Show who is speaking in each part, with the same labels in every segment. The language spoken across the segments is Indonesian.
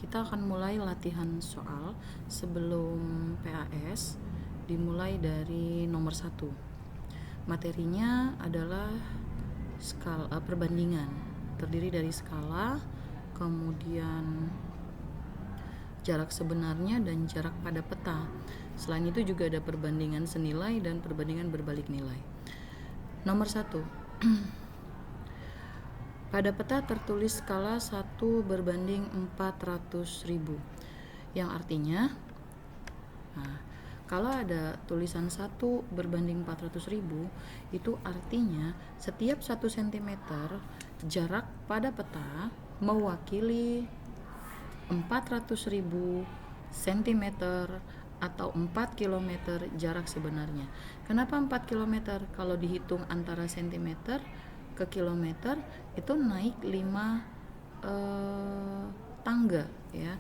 Speaker 1: kita akan mulai latihan soal sebelum PAS, dimulai dari nomor 1. Materinya adalah skala perbandingan, terdiri dari skala, kemudian jarak sebenarnya dan jarak pada peta. Selain itu juga ada perbandingan senilai dan perbandingan berbalik nilai. Nomor 1. Pada peta tertulis skala 1/400.000, yang artinya kalau ada tulisan 1/400.000, itu artinya setiap 1 cm jarak pada peta mewakili 400.000 cm atau 4 km jarak sebenarnya. Kenapa 4 km? Kalau dihitung antara cm ke kilometer itu naik 5 tangga ya.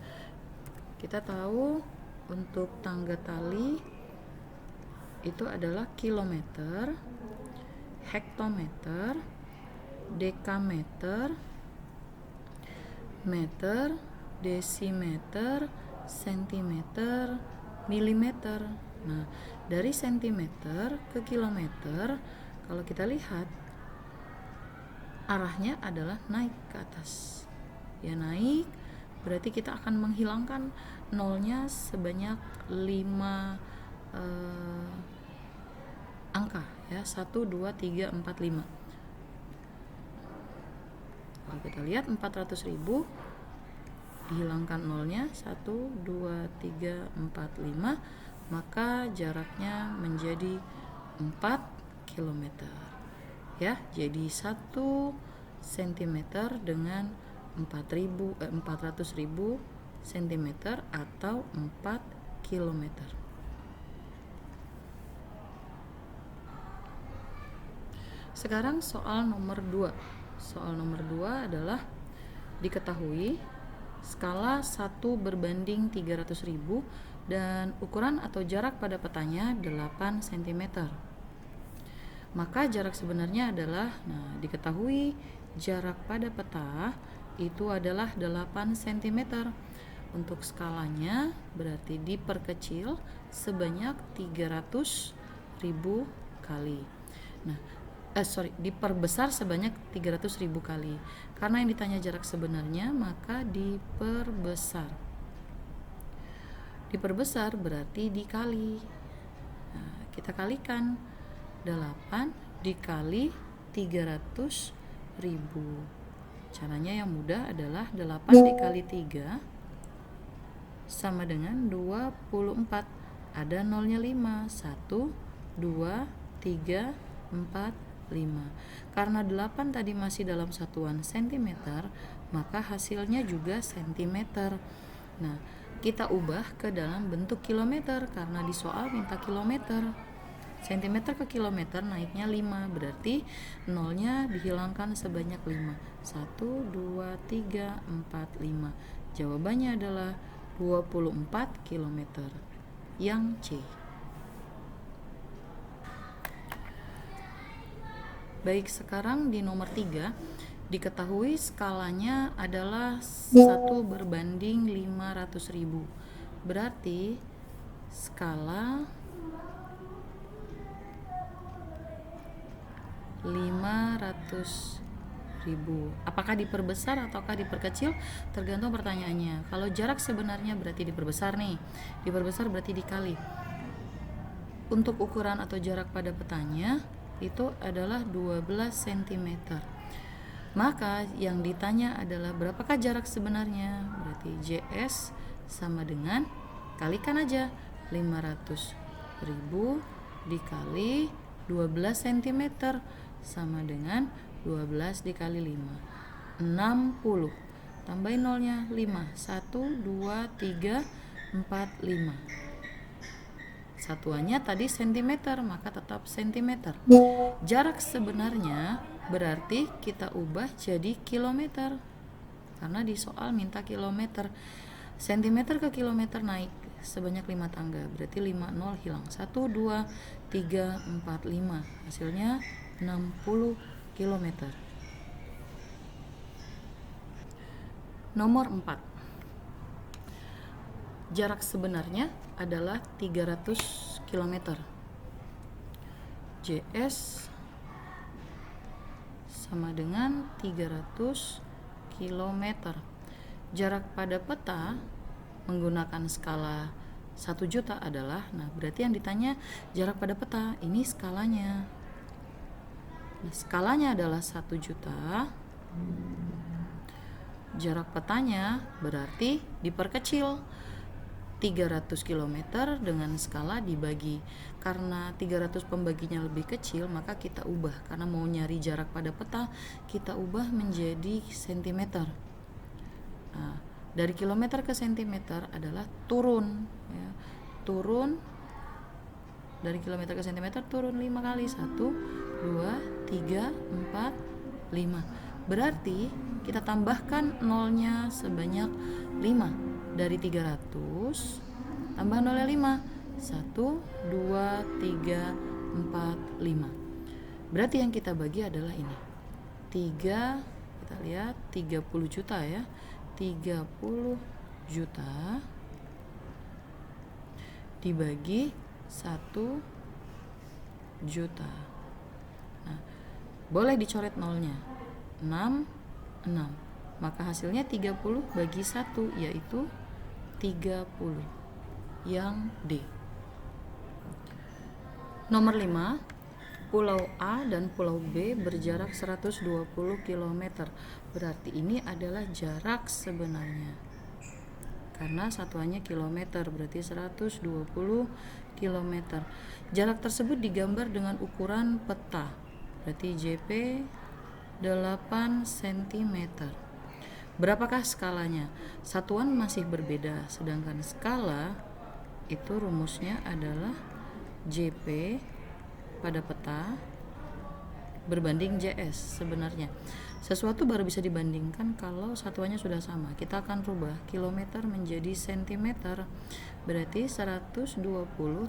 Speaker 1: Kita tahu untuk tangga tali itu adalah kilometer, hektometer, dekameter, meter, desimeter, sentimeter, milimeter. Nah, dari sentimeter ke kilometer, kalau kita lihat arahnya adalah naik ke atas. Ya, naik berarti kita akan menghilangkan nolnya sebanyak 5 angka ya, 1, 2, 3, 4, 5. Kalau kita lihat 400.000 dihilangkan nolnya 1, 2, 3, 4, 5, maka jaraknya menjadi 4 km ya. Jadi 1 cm dengan 400.000 cm atau 4 km. Sekarang soal nomor 2. Soal nomor 2 adalah diketahui skala 1/300.000 dan ukuran atau jarak pada petanya 8 cm. Maka jarak sebenarnya adalah, diketahui jarak pada peta itu adalah 8 cm. Untuk skalanya berarti diperkecil sebanyak 300.000 kali. Diperbesar sebanyak 300.000 kali. Karena yang ditanya jarak sebenarnya, maka diperbesar. Diperbesar berarti dikali. Kita kalikan 8 dikali 300.000. Caranya yang mudah adalah 8 dikali 3 sama dengan 24. Ada nolnya 5. 1, 2, 3, 4, 5. Karena 8 tadi masih dalam satuan cm, maka hasilnya juga cm. Nah, kita ubah ke dalam bentuk kilometer karena di soal minta kilometer. Cm ke kilometer naiknya 5, berarti nolnya dihilangkan sebanyak 5. 1, 2, 3, 4, 5. Jawabannya adalah 24 km. Yang C. Baik, sekarang di nomor 3 diketahui skalanya adalah 1/500.000. Berarti skala 500.000 apakah diperbesar ataukah diperkecil? Tergantung pertanyaannya. Kalau jarak sebenarnya berarti diperbesar nih. Diperbesar berarti dikali. Untuk ukuran atau jarak pada petanya itu adalah 12 cm. Maka yang ditanya adalah berapakah jarak sebenarnya? Berarti JS sama dengan kalikan aja 500.000 dikali 12 cm sama dengan 12 dikali 5, 60. Tambahin nolnya 5. 1, 2, 3, 4, 5. Satuannya tadi cm, maka tetap cm. Jarak sebenarnya berarti kita ubah jadi kilometer. Karena di soal minta kilometer. Cm ke kilometer naik sebanyak 5 tangga. Berarti 5 nol hilang. 1, 2, 3, 4, 5. Hasilnya 60 km. Nomor 4. Jarak sebenarnya adalah 300 km. JS sama dengan 300 km. Jarak pada peta menggunakan skala 1 juta adalah, nah berarti yang ditanya jarak pada peta, ini skalanya. Nah, skalanya adalah 1 juta. Jarak petanya berarti diperkecil. 300 km dengan skala dibagi, karena 300 pembaginya lebih kecil maka kita ubah, karena mau nyari jarak pada peta kita ubah menjadi cm. Nah, dari kilometer ke cm adalah turun ya. Turun dari kilometer ke cm turun 5 kali, 1 2 3 4 5. Berarti kita tambahkan nolnya sebanyak 5. Dari 300 tambah nolnya 5, 1 2 3 4 5. Berarti yang kita bagi adalah ini 3, kita lihat 30 juta ya, 30 juta dibagi 1 juta. Nah, boleh dicoret nolnya, 6 maka hasilnya 30 bagi 1 yaitu 30, yang D. Nomor 5, Pulau A dan Pulau B berjarak 120 km. Berarti ini adalah jarak sebenarnya, karena satuannya kilometer, berarti 120 km. Jarak tersebut digambar dengan ukuran peta, berarti JP 8 cm. Berapakah skalanya? Satuan masih berbeda, sedangkan skala itu rumusnya adalah JP pada peta berbanding JS sebenarnya. Sesuatu baru bisa dibandingkan kalau satuannya sudah sama. Kita akan rubah kilometer menjadi cm. Berarti 120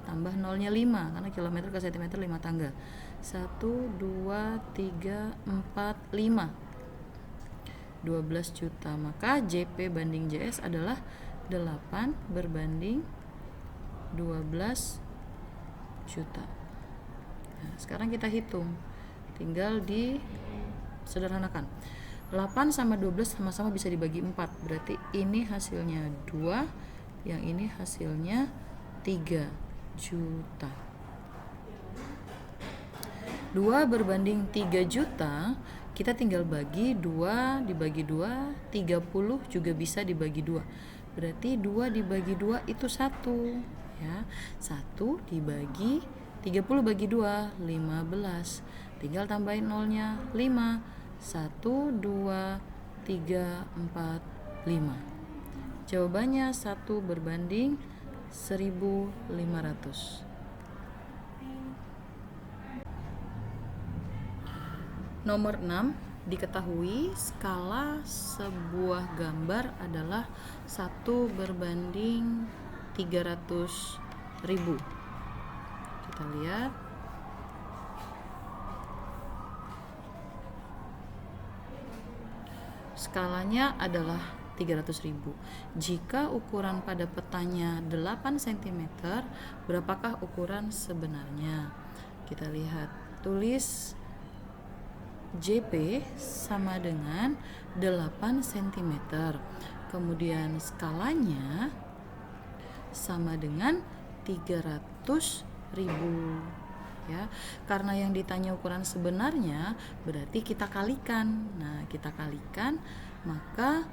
Speaker 1: tambah nolnya 5, karena kilometer ke cm 5 tangga. 1 2 3 4 5. 12 juta. Maka JP banding JS adalah 8 berbanding 12 juta. Nah, sekarang kita hitung, tinggal disederhanakan. 8 sama 12 sama-sama bisa dibagi 4, berarti ini hasilnya 2, yang ini hasilnya 3 juta. 2 berbanding 3 juta, kita tinggal bagi 2 dibagi 2, 30 juga bisa dibagi 2. Berarti 2 dibagi 2 itu 1 ya. 1 dibagi 30 bagi 2, 15. Tinggal tambahin nolnya 5. 1 2 3 4 5. Jawabannya 1 berbanding 1500. Nomor 6, diketahui skala sebuah gambar adalah 1 berbanding 300.000. Kita lihat. Skalanya adalah 300.000. Jika ukuran pada petanya 8 cm, berapakah ukuran sebenarnya? Kita lihat, tulis JP sama dengan 8 cm. Kemudian skalanya sama dengan 300.000 ya. Karena yang ditanya ukuran sebenarnya, berarti kita kalikan. Nah, kita kalikan, maka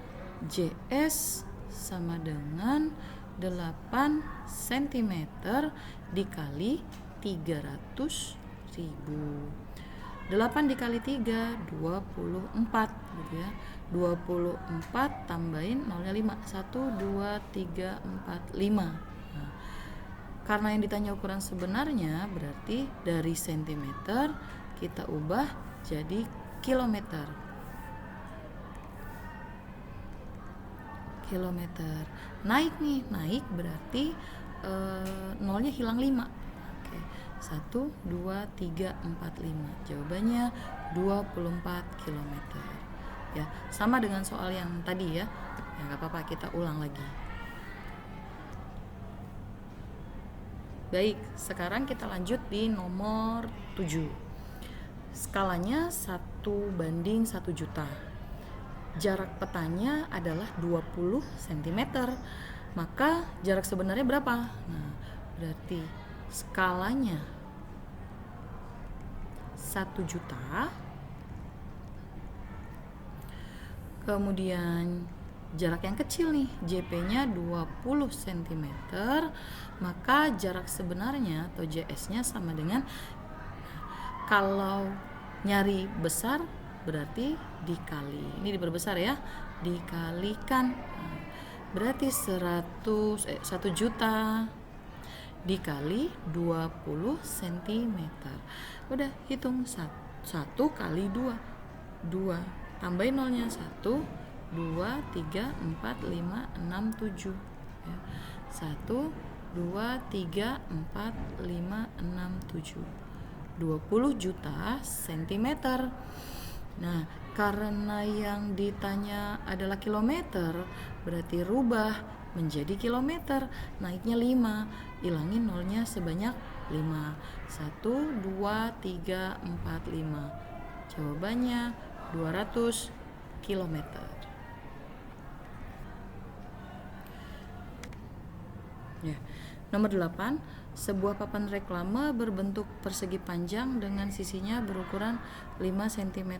Speaker 1: JS sama dengan 8 cm dikali 300.000. 8 dikali 3, 24 gitu ya. 24 tambahin nolnya 5, 1 2 3 4 5. Nah, karena yang ditanya ukuran sebenarnya, berarti dari cm kita ubah jadi kilometer. Kilometer. Naik nih, naik berarti nolnya hilang 5. 1, 2, 3, 4, 5. Jawabannya 24 km. Ya, sama dengan soal yang tadi ya. Ya nggak apa-apa, kita ulang lagi. Baik, sekarang kita lanjut di nomor 7. Skalanya 1:1 juta. Jarak petanya adalah 20 cm. Maka jarak sebenarnya berapa? Nah, berarti skalanya 1 juta. Kemudian jarak yang kecil nih, JP-nya 20 cm, maka jarak sebenarnya atau JS-nya sama dengan, kalau nyari besar berarti dikali, ini diperbesar ya, dikalikan, berarti 1 juta dikali 20 cm. Udah, hitung 1 kali 2, tambahin nolnya, 1, 2, 3, 4, 5, 6, 7 ya. 1, 2, 3, 4, 5, 6, 7, 20 juta sentimeter. Nah, karena yang ditanya adalah kilometer, berarti rubah menjadi kilometer, naiknya 5, ilangin nolnya sebanyak 5. 1, 2, 3, 4, 5. Jawabannya 200 km. Ya. Nomor 8, sebuah papan reklame berbentuk persegi panjang dengan sisinya berukuran 5 cm.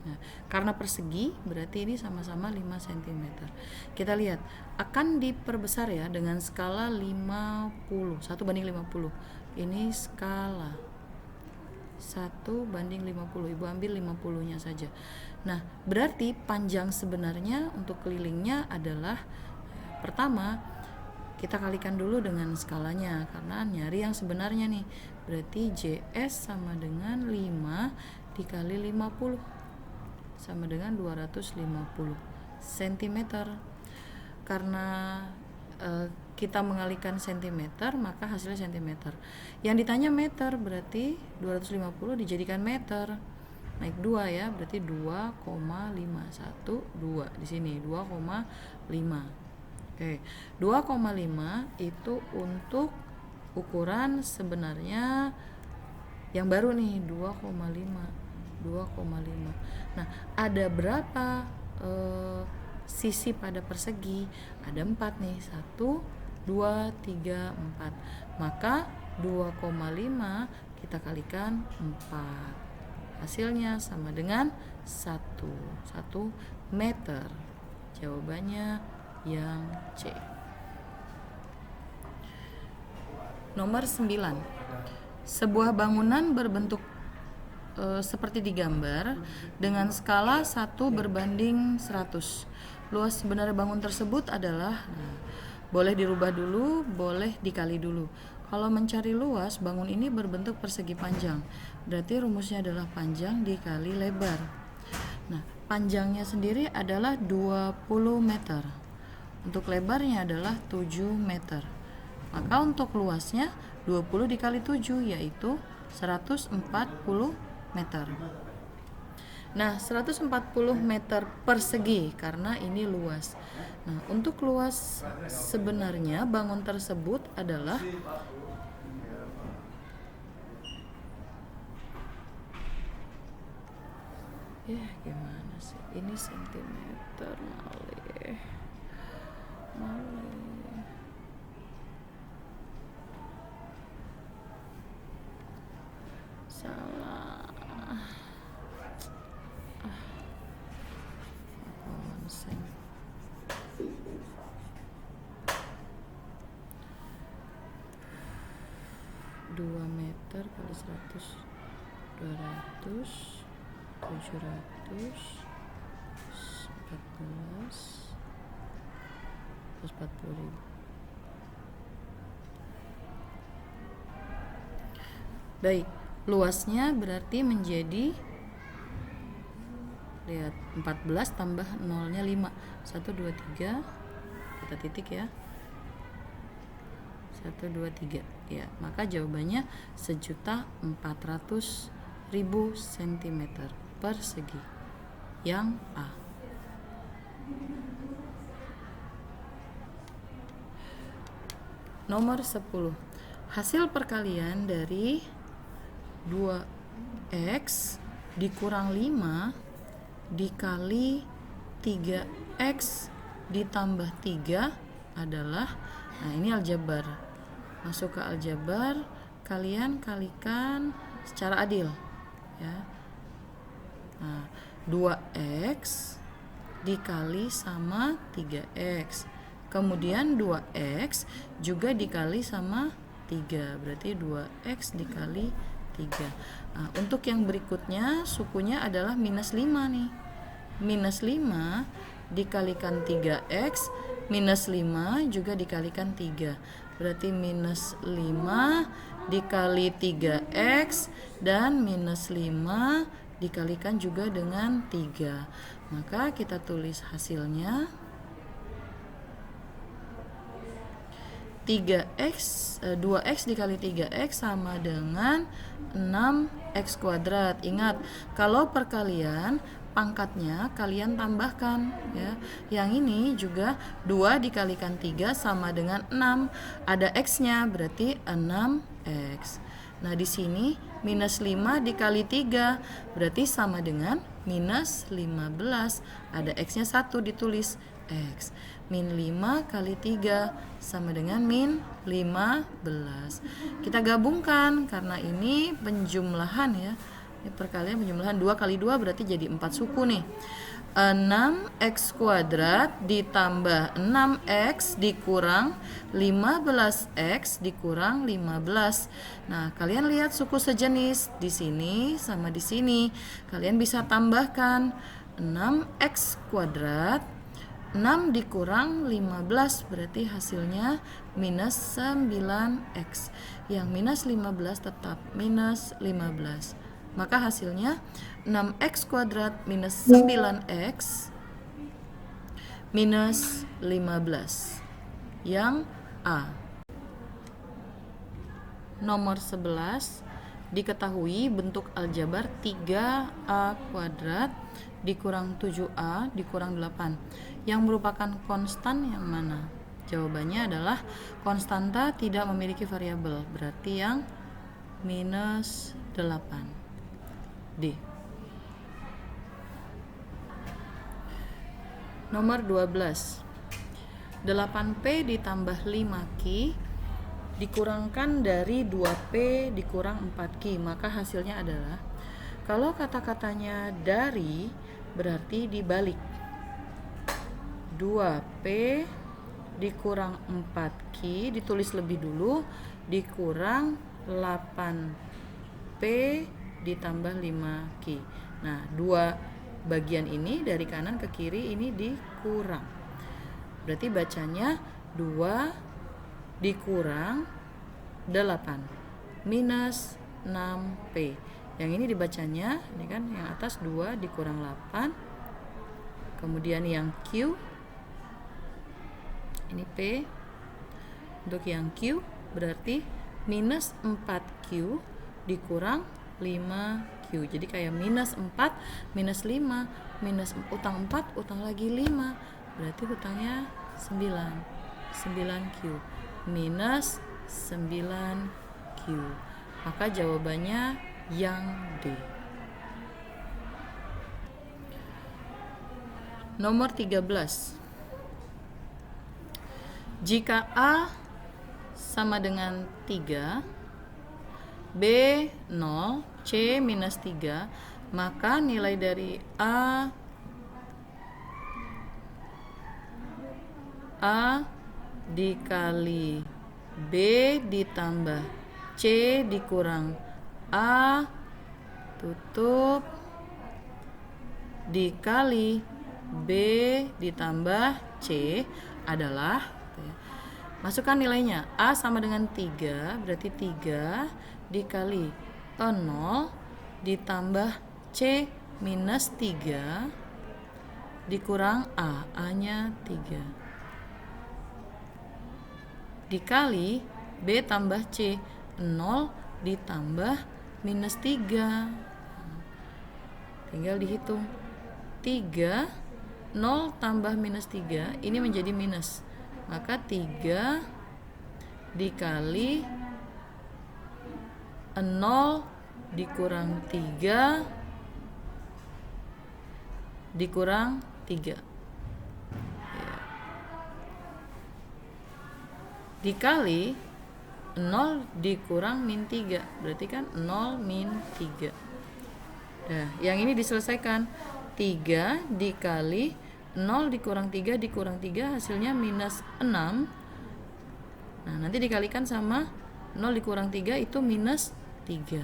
Speaker 1: Nah, karena persegi berarti ini sama-sama 5 cm. Kita lihat, akan diperbesar ya dengan skala 50, 1:50. Ini skala 1:50, Ibu ambil 50-nya saja. Nah, berarti panjang sebenarnya untuk kelilingnya adalah, pertama kita kalikan dulu dengan skalanya karena nyari yang sebenarnya nih. Berarti JS sama dengan 5 dikali 50 sama dengan 250 cm. Karena kita mengalihkan cm, maka hasilnya cm. Yang ditanya meter, berarti 250 dijadikan meter, naik 2 ya, berarti 2,512 di sini 2,5. Oke, 2,5 itu untuk ukuran sebenarnya yang baru nih, 2,5. Nah, ada berapa sisi pada persegi? Ada 4 nih, 1, 2, 3, 4. Maka 2,5 kita kalikan 4, hasilnya sama dengan 1 meter. Jawabannya yang C. Nomor 9, sebuah bangunan berbentuk seperti di gambar dengan skala 1:100. Luas sebenarnya bangun tersebut adalah, boleh dirubah dulu, boleh dikali dulu. Kalau mencari luas, bangun ini berbentuk persegi panjang, berarti rumusnya adalah panjang dikali lebar. Nah, panjangnya sendiri adalah 20 meter, untuk lebarnya adalah 7 meter. Maka untuk luasnya 20 dikali 7 yaitu 140 meter. Nah, 140 meter persegi karena ini luas. Nah, untuk luas sebenarnya bangun tersebut adalah, ya gimana sih, ini sentimeter malih. Salah. 2 meter kali 100, 200, 700, 14, 140.000. Baik, luasnya berarti menjadi, lihat, 14 tambah nolnya 5, 1, 2, 3, kita titik ya, 1, 2, 3 ya, maka jawabannya 1.400.000 cm persegi, yang A. Nomor 10. Hasil perkalian dari 2x dikurang 5 dikali 3x ditambah 3 adalah, nah ini aljabar. Masuk ke aljabar, kalian kalikan secara adil ya. Nah, 2x dikali sama 3x. Kemudian 2x juga dikali sama 3. Berarti 2x dikali 3. Nah, untuk yang berikutnya sukunya adalah minus 5 nih. Minus 5 dikalikan 3x, minus 5 juga dikalikan 3. Berarti minus 5 dikali 3x dan minus 5 dikalikan juga dengan 3. Maka kita tulis hasilnya 2x dikali 3x sama dengan 6x kuadrat. Ingat, kalau perkalian pangkatnya kalian tambahkan ya. Yang ini juga 2 dikalikan 3 sama dengan 6. Ada x-nya berarti 6x. Nah, di sini minus 5 dikali 3 berarti sama dengan minus 15. Ada x-nya 1 ditulis x. Min 5 kali 3 sama dengan min 15. Kita gabungkan karena ini penjumlahan ya. Ini perkalian penjumlahan 2 kali 2 berarti jadi 4 suku nih. 6x kuadrat ditambah 6x dikurang 15x dikurang 15. Nah, kalian lihat suku sejenis di sini sama di sini. Kalian bisa tambahkan 6x kuadrat 6 dikurang 15 berarti hasilnya minus 9x. Yang minus 15 tetap minus 15. Maka hasilnya 6x kuadrat minus 9x minus 15. Yang A. Nomor 11. Diketahui bentuk aljabar 3a kuadrat dikurang 7a dikurang 8 yang merupakan konstan yang mana? Jawabannya adalah konstanta tidak memiliki variabel, berarti yang minus 8. D. Nomor 12. 8P ditambah 5Q dikurangkan dari 2P dikurang 4Q, maka hasilnya adalah, kalau kata-katanya dari berarti dibalik. 2P dikurang 4Q ditulis lebih dulu dikurang 8P ditambah 5Q. Nah, dua bagian ini dari kanan ke kiri ini dikurang. Berarti bacanya 2 dikurang 8 minus 6P. Yang ini dibacanya, ini kan yang atas 2 dikurang 8. Kemudian yang Q ini P. Untuk yang Q berarti minus 4Q dikurang 5Q. Jadi kayak minus 4 minus 5 minus utang 4 utang lagi 5. Berarti hutangnya 9Q minus 9Q. Maka jawabannya yang D. Nomor 13. Jika A sama dengan 3, B 0, C minus 3, maka nilai dari A dikali B ditambah C dikurang A tutup dikali B ditambah C adalah, masukkan nilainya. A sama dengan 3, berarti 3 dikali 0 ditambah C minus 3 dikurang A, A-nya 3. Dikali B tambah C, 0 ditambah minus 3. Tinggal dihitung. 3, 0 tambah minus 3, ini menjadi minus. Maka 3 dikali 0 dikurang 3 dikurang 3 dikali 0 dikurang min 3, berarti kan 0 min 3. Nah, yang ini diselesaikan. 3 dikali 0 dikurang 3 dikurang 3 hasilnya minus 6. Nah, nanti dikalikan sama 0 dikurang 3 itu minus 3.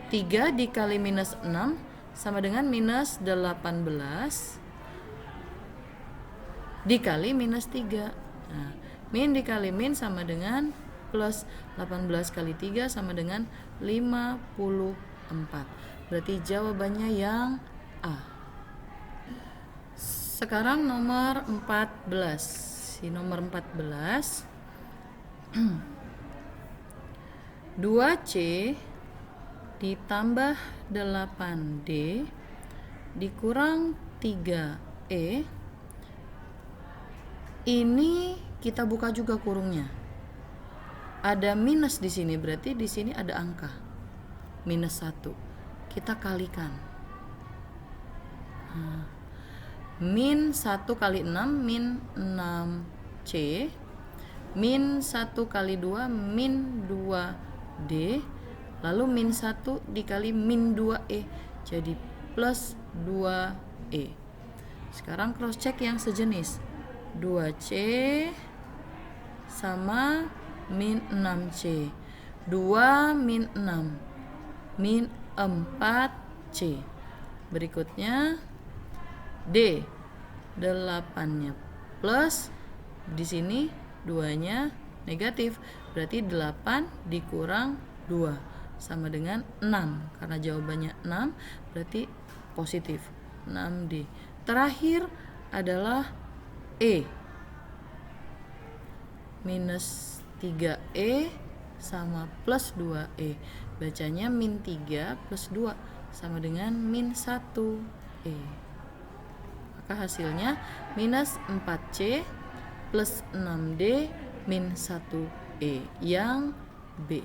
Speaker 1: 3 dikali minus 6 sama dengan minus 18 dikali minus 3. Nah, min dikali min sama dengan plus 18 kali 3 sama dengan 54. Berarti jawabannya yang A. Sekarang nomor 14. Di nomor 14 2C ditambah 8D dikurang 3E. Ini kita buka juga kurungnya. Ada minus di sini, berarti di sini ada angka minus 1. Kita kalikan. Min 1 kali 6 min 6C, min 1 kali 2 min 2D, lalu min 1 dikali min 2E, jadi plus 2E. Sekarang cross check yang sejenis. 2C sama min 6C. 2 min 6 min 4C. Berikutnya D, 8-nya plus, di sini 2-nya negatif, berarti 8 dikurang 2 sama dengan 6. Karena jawabannya 6, berarti positif, 6D. Terakhir adalah E, minus 3E sama plus 2E. Bacanya min 3 plus 2 sama dengan min 1E. Maka hasilnya minus 4C plus 6D min 1E, yang B.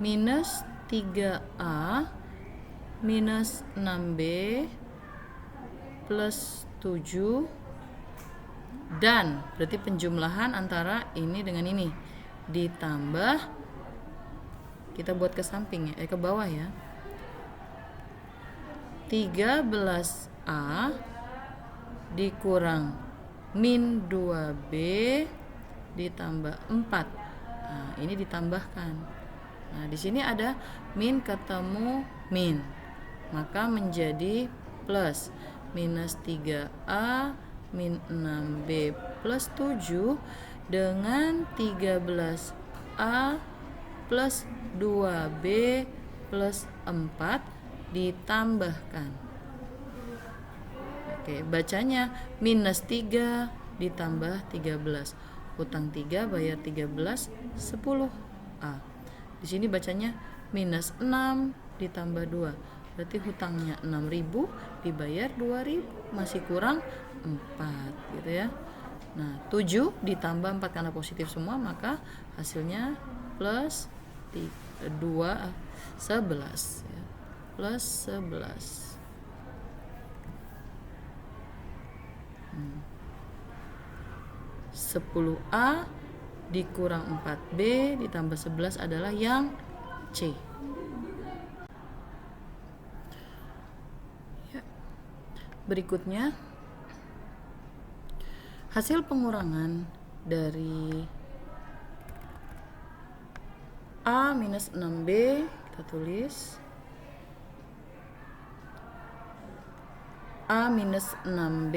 Speaker 1: Minus 3A minus 6B plus 7 dan berarti penjumlahan antara ini dengan ini ditambah, kita buat ke samping ya, ke bawah ya, 13A dikurang min 2B ditambah 4. Nah, ini ditambahkan. Nah, di sini ada min ketemu min, maka menjadi plus minus 3A min 6B plus 7 dengan 13A plus 2B plus 4 ditambahkan. Oke, bacanya minus 3 ditambah 13. Hutang 3 bayar 13, 10A. Di sini bacanya minus 6 ditambah 2. Berarti hutangnya 6.000 dibayar 2.000, masih kurang 4 gitu ya. Nah, 7 ditambah 4 karena positif semua, maka hasilnya plus 2, 11 ya. Plus 11. 10A dikurang 4B ditambah 11 adalah yang C. Ya. Berikutnya, hasil pengurangan dari A minus 6B, kita tulis A minus 6B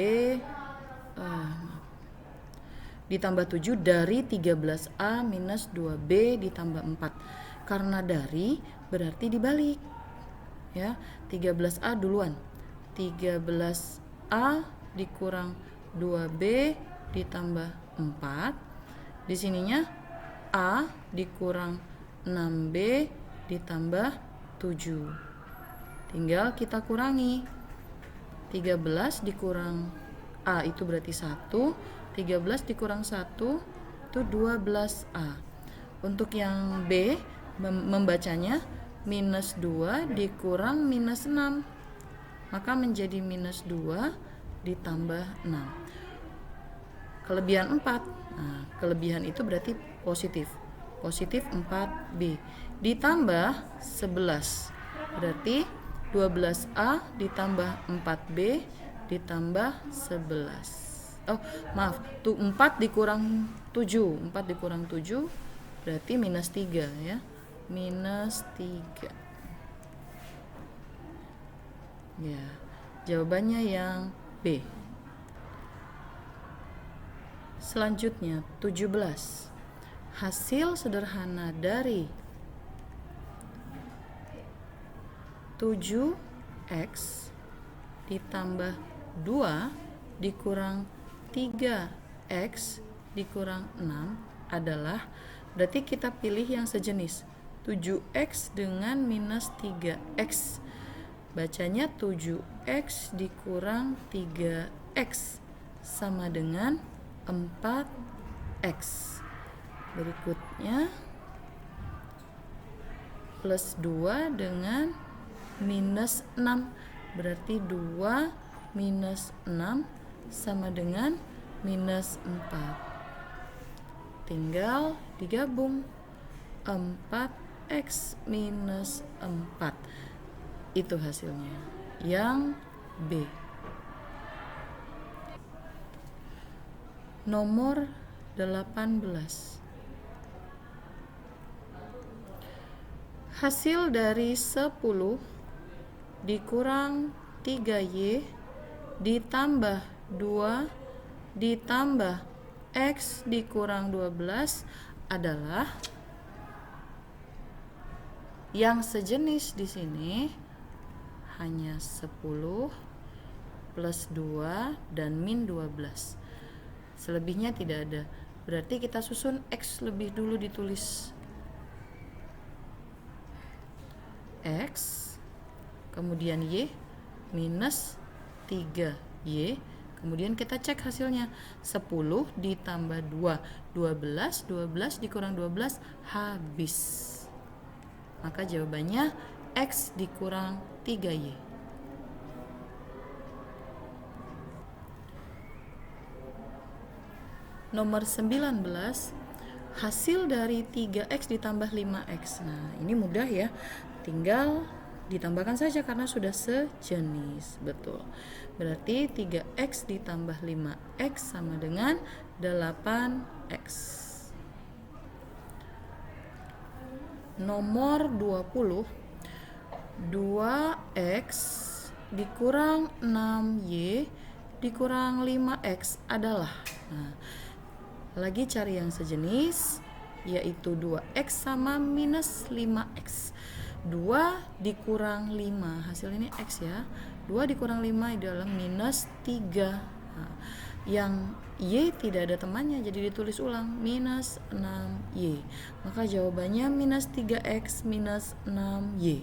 Speaker 1: ditambah 7 dari 13A minus 2B ditambah 4. Karena dari berarti dibalik ya, 13A duluan, 13A dikurang 2B ditambah 4. Di sininya A dikurang 6B ditambah 7. Tinggal kita kurangi. 13 dikurang A itu berarti 1. 13 dikurang 1 itu 12A. Untuk yang B membacanya minus 2 dikurang minus 6. Maka menjadi minus 2 ditambah 6. Kelebihan 4. Nah, kelebihan itu berarti positif. Positif 4B ditambah 11. Berarti 12A ditambah 4B ditambah 11. Oh, maaf. Tuh 4 dikurang 7. 4 dikurang 7 berarti minus 3 ya. Minus 3. Ya, jawabannya yang B. Selanjutnya 17. Hasil sederhana dari 7x ditambah 2 dikurang 3x dikurang 6 adalah, berarti kita pilih yang sejenis. 7x dengan minus 3x. Bacanya 7x dikurang 3x sama dengan 4x. Berikutnya plus 2 dengan minus 6. Berarti 2 minus 6 sama dengan minus 4. Tinggal digabung. 4x minus 4. Itu hasilnya. Yang B. Nomor 18. Hasil dari 10 dikurang 3Y ditambah 2 ditambah X dikurang 12 adalah, yang sejenis di sini hanya 10 plus 2 dan min 12. Selebihnya tidak ada. Berarti kita susun X lebih dulu ditulis. X, kemudian Y, minus 3Y, kemudian kita cek hasilnya. 10 ditambah 2, 12, 12 dikurang 12, habis. Maka jawabannya X dikurang 3Y. Nomor 19, hasil dari 3X ditambah 5X. Nah, ini mudah ya. Tinggal ditambahkan saja karena sudah sejenis. Betul. Berarti 3X ditambah 5X sama dengan 8X. Nomor 20, 2X dikurang 6Y dikurang 5X adalah, nah, lagi cari yang sejenis, yaitu 2X sama minus 5X. 2 dikurang 5, hasil ini X ya. 2 dikurang 5 adalah minus 3. Nah, yang Y tidak ada temannya, jadi ditulis ulang, minus 6Y. Maka jawabannya minus 3X minus 6Y.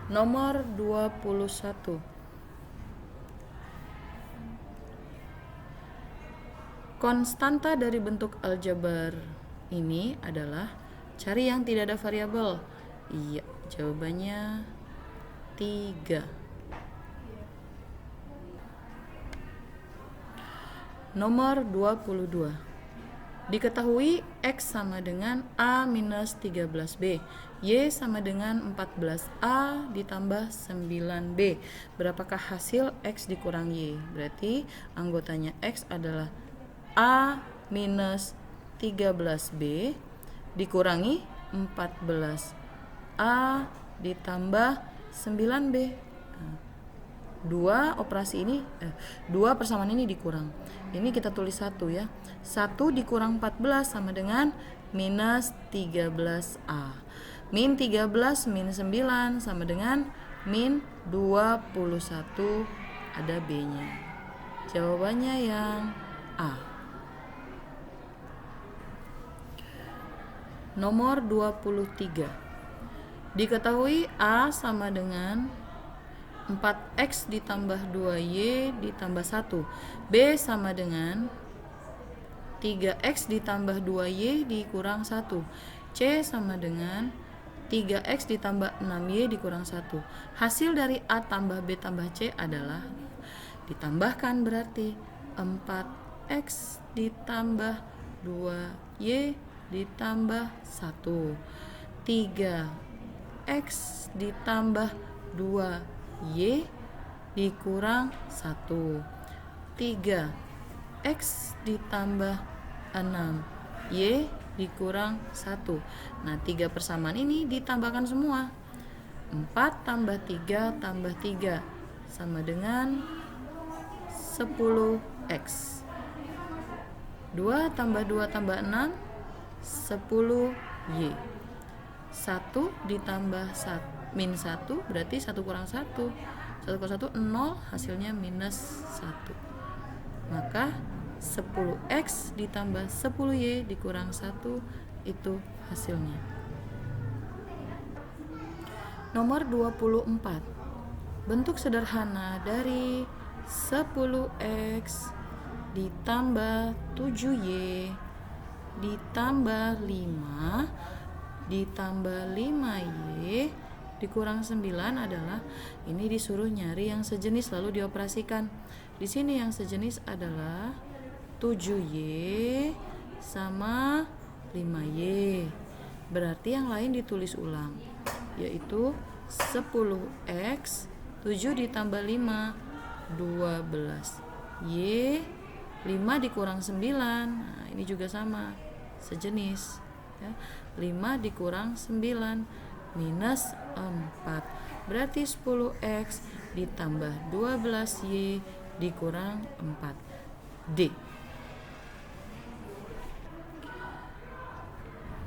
Speaker 1: Nomor 21. Konstanta dari bentuk aljabar ini adalah, cari yang tidak ada variabel. Iya, jawabannya 3. Nomor 22. Diketahui X sama dengan A minus 13B, Y sama dengan 14A ditambah 9B. Berapakah hasil X dikurang Y? Berarti anggotanya X adalah A minus 13B dikurangi 14A ditambah 9B. Dua operasi ini, dua persamaan ini dikurang. Ini kita tulis 1 ya. 1 dikurang 14 sama dengan minus 13A. Min 13 min 9 sama dengan min 21, ada B-nya. Jawabannya yang A. Nomor 23. Diketahui A sama dengan 4X ditambah 2Y ditambah 1. B sama dengan 3X ditambah 2Y dikurang 1. C sama dengan 3X ditambah 6Y dikurang 1. Hasil dari A tambah B tambah C adalah ditambahkan, berarti 4X ditambah 2Y ditambah 1. 3X ditambah 2Y dikurang 1. 3X ditambah 6Y dikurang 1. Nah, 3 persamaan ini ditambahkan semua. 4 tambah 3 tambah 3 sama dengan 10X. 2 tambah 2 tambah 6, 10Y. 1 ditambah min 1 berarti 1 kurang 1. 1 kurang 1, 0, hasilnya minus 1. Maka 10X ditambah 10Y dikurang 1, itu hasilnya. Nomor 24. Bentuk sederhana dari 10X ditambah 7Y ditambah 5 ditambah 5Y dikurang 9 adalah, ini disuruh nyari yang sejenis lalu dioperasikan. Di sini yang sejenis adalah 7Y sama 5Y. Berarti yang lain ditulis ulang, yaitu 10X 7 ditambah 5 12 Y 5 dikurang 9. Nah, ini juga sama sejenis ya. 5 dikurang 9 minus 4 berarti 10X ditambah 12Y dikurang 4. D.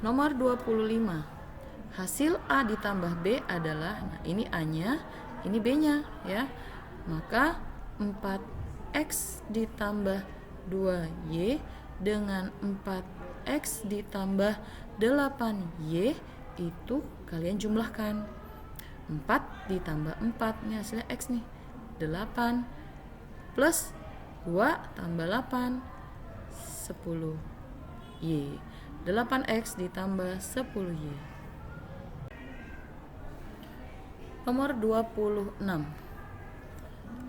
Speaker 1: Nomor 25. Hasil A ditambah B adalah, nah ini A-nya, ini B-nya ya. Maka 4X ditambah 2Y dengan 4X ditambah 8Y itu kalian jumlahkan. 4 ditambah 4, ini hasilnya X nih, 8 plus 2 tambah 8, 10Y. 8X ditambah 10Y. Nomor 26.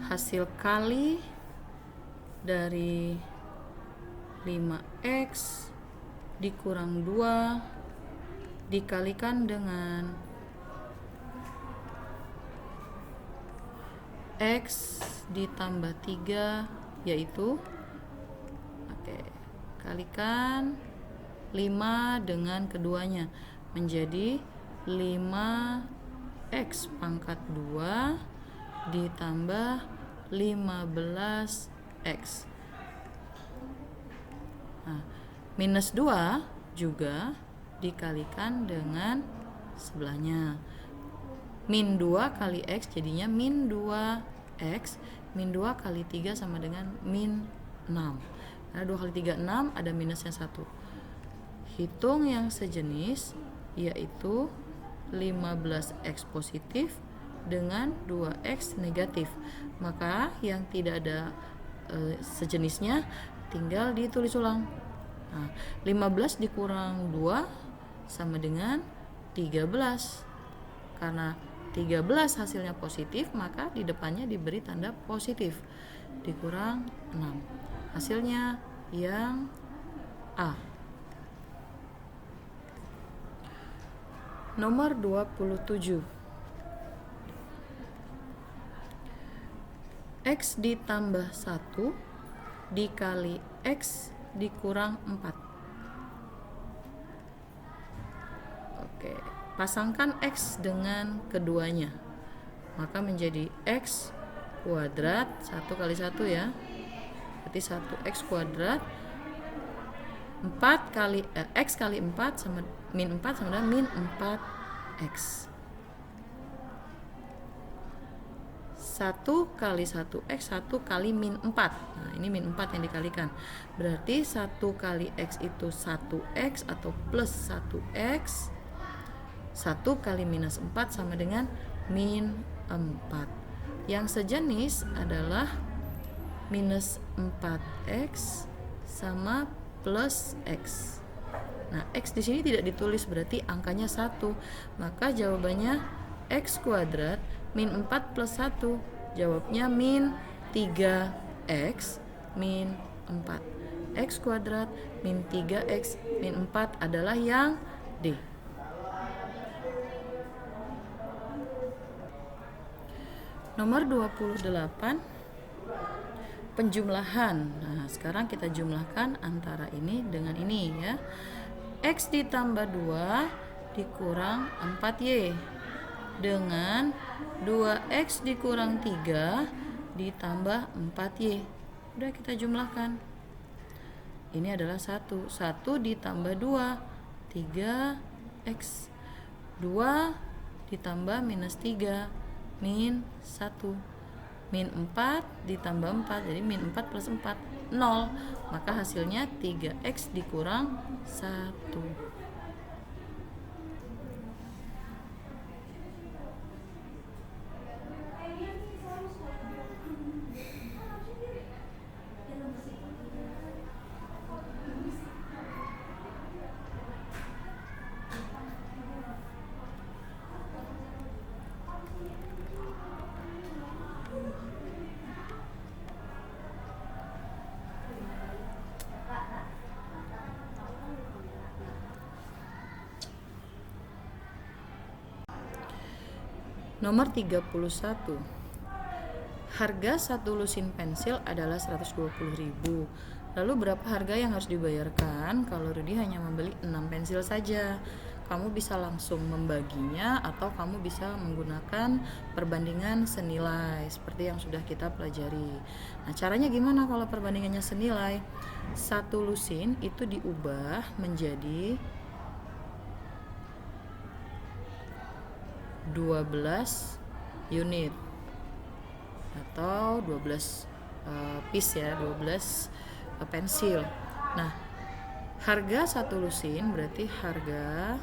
Speaker 1: Hasil kali dari 5X dikurang 2 dikalikan dengan X ditambah 3, yaitu kalikan 5 dengan keduanya menjadi 5X pangkat 2 ditambah 15X. Nah, minus 2 juga dikalikan dengan sebelahnya. Min 2 kali X jadinya min 2X. Min 2 kali 3 sama dengan min 6. Karena 2 kali 3 6, ada minusnya 1. Hitung yang sejenis, yaitu 15X positif dengan 2X negatif. Maka yang tidak ada sejenisnya tinggal ditulis ulang. Nah, 15 dikurang 2 sama dengan 13. Karena 13 hasilnya positif, maka di depannya diberi tanda positif. Dikurang 6. Hasilnya yang A. Nomor 27. X ditambah 1 dikali X dikurang 4. Oke, pasangkan X dengan keduanya. Maka menjadi X kuadrat 1 kali 1 ya. Berarti 1X kuadrat 4 kali X kali 4 sama min 4 sama dengan min 4X. 1 kali 1x, 1 kali min 4. Nah, ini min 4 yang dikalikan. Berarti 1 kali x itu 1x atau plus 1x. 1 kali minus 4 sama dengan min 4. Yang sejenis adalah minus 4x sama plus x. Nah, x di sini tidak ditulis, berarti angkanya 1. Maka jawabannya x kuadrat min 4 plus 1. Jawabnya min 3x min 4. X kuadrat min 3x min 4 adalah yang D. Nomor 28, penjumlahan. Nah, sekarang kita jumlahkan antara ini dengan ini ya. X ditambah 2 dikurang 4y dengan 2x dikurang 3 ditambah 4y. Udah kita jumlahkan. Ini adalah 1. 1 ditambah 2, 3x. 2 ditambah minus 3, min 1. Min 4 ditambah 4, jadi min 4 plus 4, 0. Maka hasilnya 3x dikurang 1. Nomor 31. Harga satu lusin pensil adalah 120.000. Lalu berapa harga yang harus dibayarkan kalau Rudy hanya membeli 6 pensil saja? Kamu bisa langsung membaginya atau kamu bisa menggunakan perbandingan senilai seperti yang sudah kita pelajari. Nah, caranya gimana kalau perbandingannya senilai? Satu lusin itu diubah menjadi 12 unit atau 12 piece ya, 12 pensil. Nah, harga satu lusin berarti harga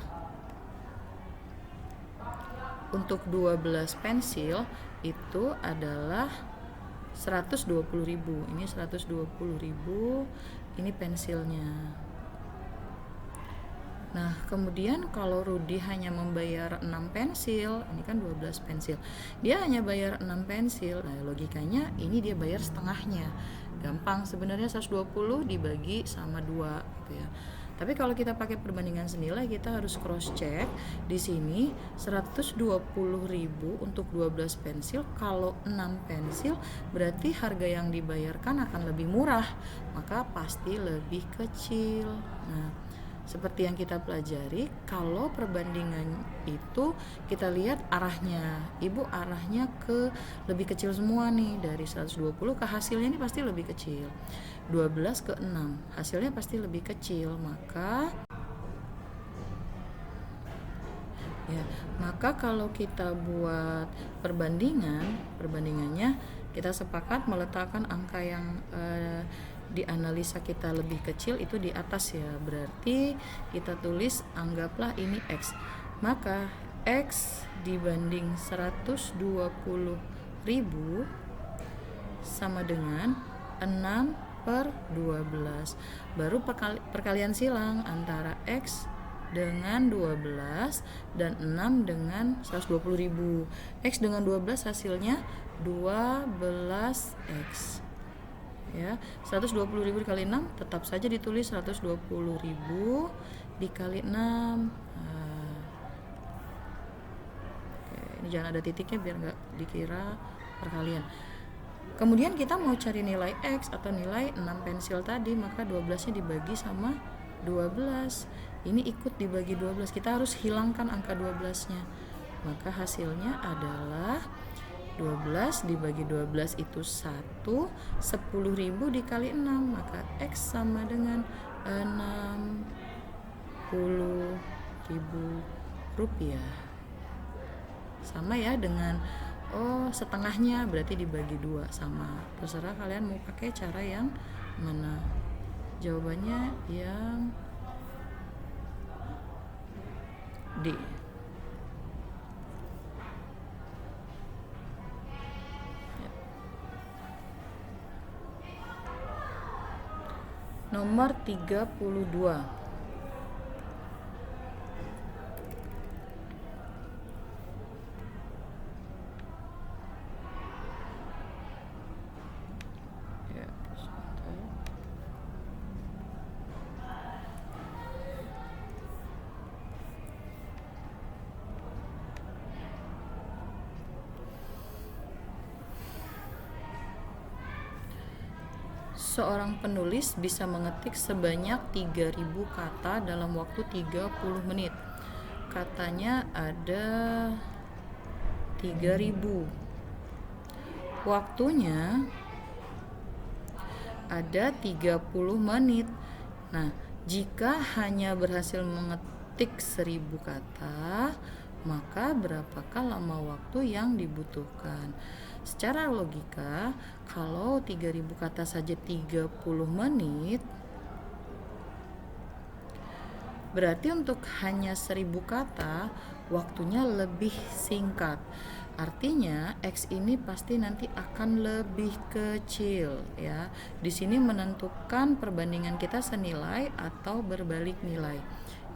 Speaker 1: untuk 12 pensil itu adalah 120.000. Ini 120.000, ini pensilnya. Nah, kemudian kalau Rudy hanya membayar 6 pensil, ini kan 12 pensil. Dia hanya bayar 6 pensil. Nah, logikanya ini dia bayar setengahnya. Gampang sebenarnya, 120 dibagi sama 2 gitu ya. Tapi kalau kita pakai perbandingan senilai, kita harus cross check. Di sini 120.000 untuk 12 pensil. Kalau 6 pensil berarti harga yang dibayarkan akan lebih murah, maka pasti lebih kecil. Nah, seperti yang kita pelajari, kalau perbandingan itu kita lihat arahnya. Ibu arahnya ke lebih kecil semua nih, dari 120 ke hasilnya ini pasti lebih kecil. 12 ke 6, hasilnya pasti lebih kecil. Maka kalau kita buat perbandingannya kita sepakat meletakkan angka yang di analisa kita lebih kecil itu di atas ya. Berarti kita tulis, anggaplah ini X. Maka X dibanding 120.000 sama dengan 6/12. Baru perkalian silang antara X dengan 12 dan 6 dengan 120.000. X dengan 12 hasilnya 12X. Ya, 120.000 dikali 6 tetap saja ditulis 120.000 dikali 6. Ini jangan ada titiknya biar nggak dikira perkalian. Kemudian kita mau cari nilai X atau nilai 6 pensil tadi, maka 12-nya dibagi sama 12. Ini ikut dibagi 12, kita harus hilangkan angka 12-nya. Maka hasilnya adalah 12 dibagi 12 itu 1, 10.000 dikali 6, maka X sama dengan 60.000 rupiah. Sama ya dengan oh setengahnya berarti dibagi 2, sama. Terserah kalian mau pakai cara yang mana. Jawabannya yang D. Nomor 32. Ya, sebentar. Seorang penulis bisa mengetik sebanyak 3000 kata dalam waktu 30 menit. Katanya ada 3000. Waktunya ada 30 menit. Nah, jika hanya berhasil mengetik 1000 kata, maka berapakah lama waktu yang dibutuhkan? Secara logika, kalau 3000 kata saja 30 menit, berarti untuk hanya 1000 kata, waktunya lebih singkat. Artinya X ini pasti nanti akan lebih kecil ya. Di sini menentukan perbandingan kita senilai atau berbalik nilai.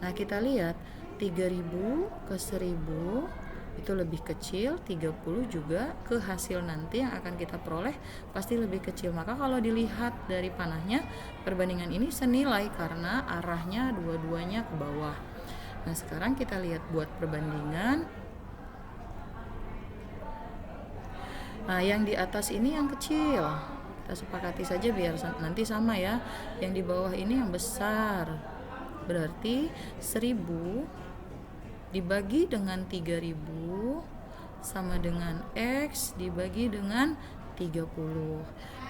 Speaker 1: Nah, kita lihat 3000 ke 1000 itu lebih kecil, 30 juga ke hasil nanti yang akan kita peroleh pasti lebih kecil. Maka kalau dilihat dari panahnya, perbandingan ini senilai karena arahnya dua-duanya ke bawah. Nah, sekarang kita lihat buat perbandingan. Nah, yang di atas ini yang kecil. Kita sepakati saja biar nanti sama ya. Yang di bawah ini yang besar. Berarti 1000 dibagi dengan 3000 sama dengan X dibagi dengan 30.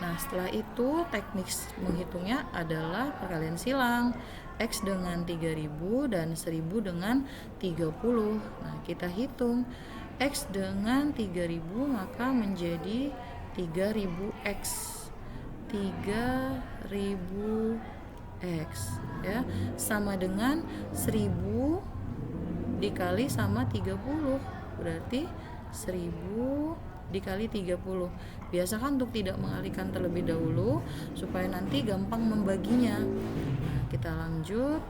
Speaker 1: Nah, setelah itu teknik menghitungnya adalah perkalian silang. X dengan 3000 dan 1000 dengan 30. Nah, kita hitung X dengan 3000 maka menjadi 3000X. 3000X ya, sama dengan 1000 dikali sama 30, berarti 1000 dikali 30. Biasakan untuk tidak mengalihkan terlebih dahulu supaya nanti gampang membaginya. Nah, kita lanjut.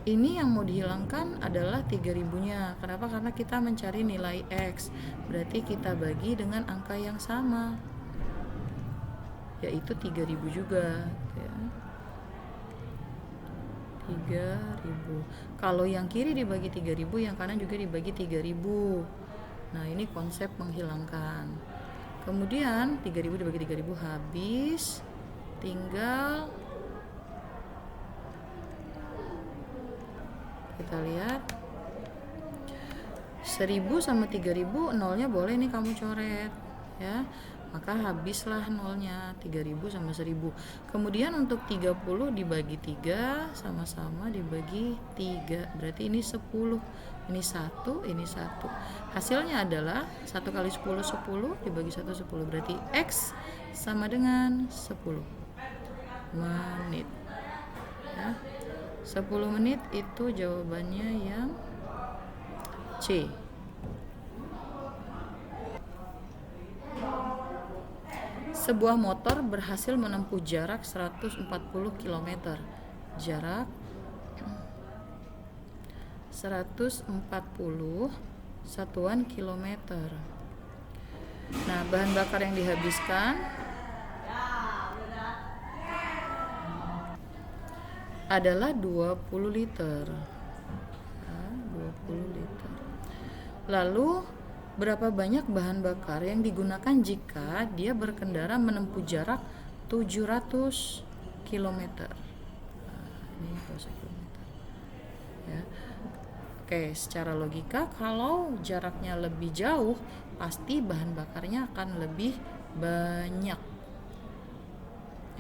Speaker 1: Ini yang mau dihilangkan adalah 3000-nya. Kenapa? Karena kita mencari nilai X. Berarti kita bagi dengan angka yang sama, yaitu 3000 juga ya. 3000. Kalau yang kiri dibagi 3000, yang kanan juga dibagi 3000. Nah, ini konsep menghilangkan. Kemudian 3000 dibagi 3000 habis. Tinggal kita lihat 1000 sama 3000, nolnya boleh nih kamu coret ya. Maka habislah nolnya, 3000 sama 1000. Kemudian untuk 30 dibagi 3 sama-sama dibagi 3. Berarti ini 10. Ini 1, ini 1. Hasilnya adalah 1 kali 10 10 dibagi 1 10. Berarti X sama dengan 10 menit. Ya. 10 menit itu jawabannya yang C. Sebuah motor berhasil menempuh jarak 140 km. Jarak 140 satuan kilometer. Nah, bahan bakar yang dihabiskan adalah 20 liter. 20 liter. Lalu berapa banyak bahan bakar yang digunakan jika dia berkendara menempuh jarak 700 km? Nah, ini 100 km. Ya. Oke, secara logika kalau jaraknya lebih jauh, pasti bahan bakarnya akan lebih banyak.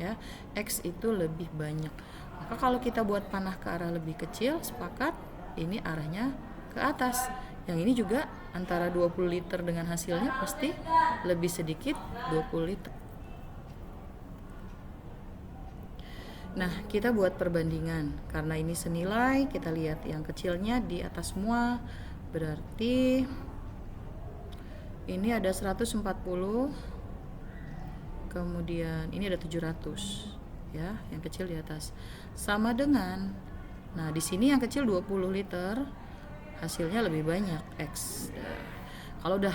Speaker 1: Ya, X itu lebih banyak. Maka kalau kita buat panah ke arah lebih kecil, sepakat ini arahnya ke atas. Yang ini juga antara 20 liter dengan hasilnya pasti lebih sedikit 20 liter. Nah, kita buat perbandingan. Karena ini senilai, kita lihat yang kecilnya di atas semua. Berarti ini ada 140, kemudian ini ada 700 ya, yang kecil di atas. Sama dengan, nah di sini yang kecil 20 liter, hasilnya lebih banyak X. Kalau udah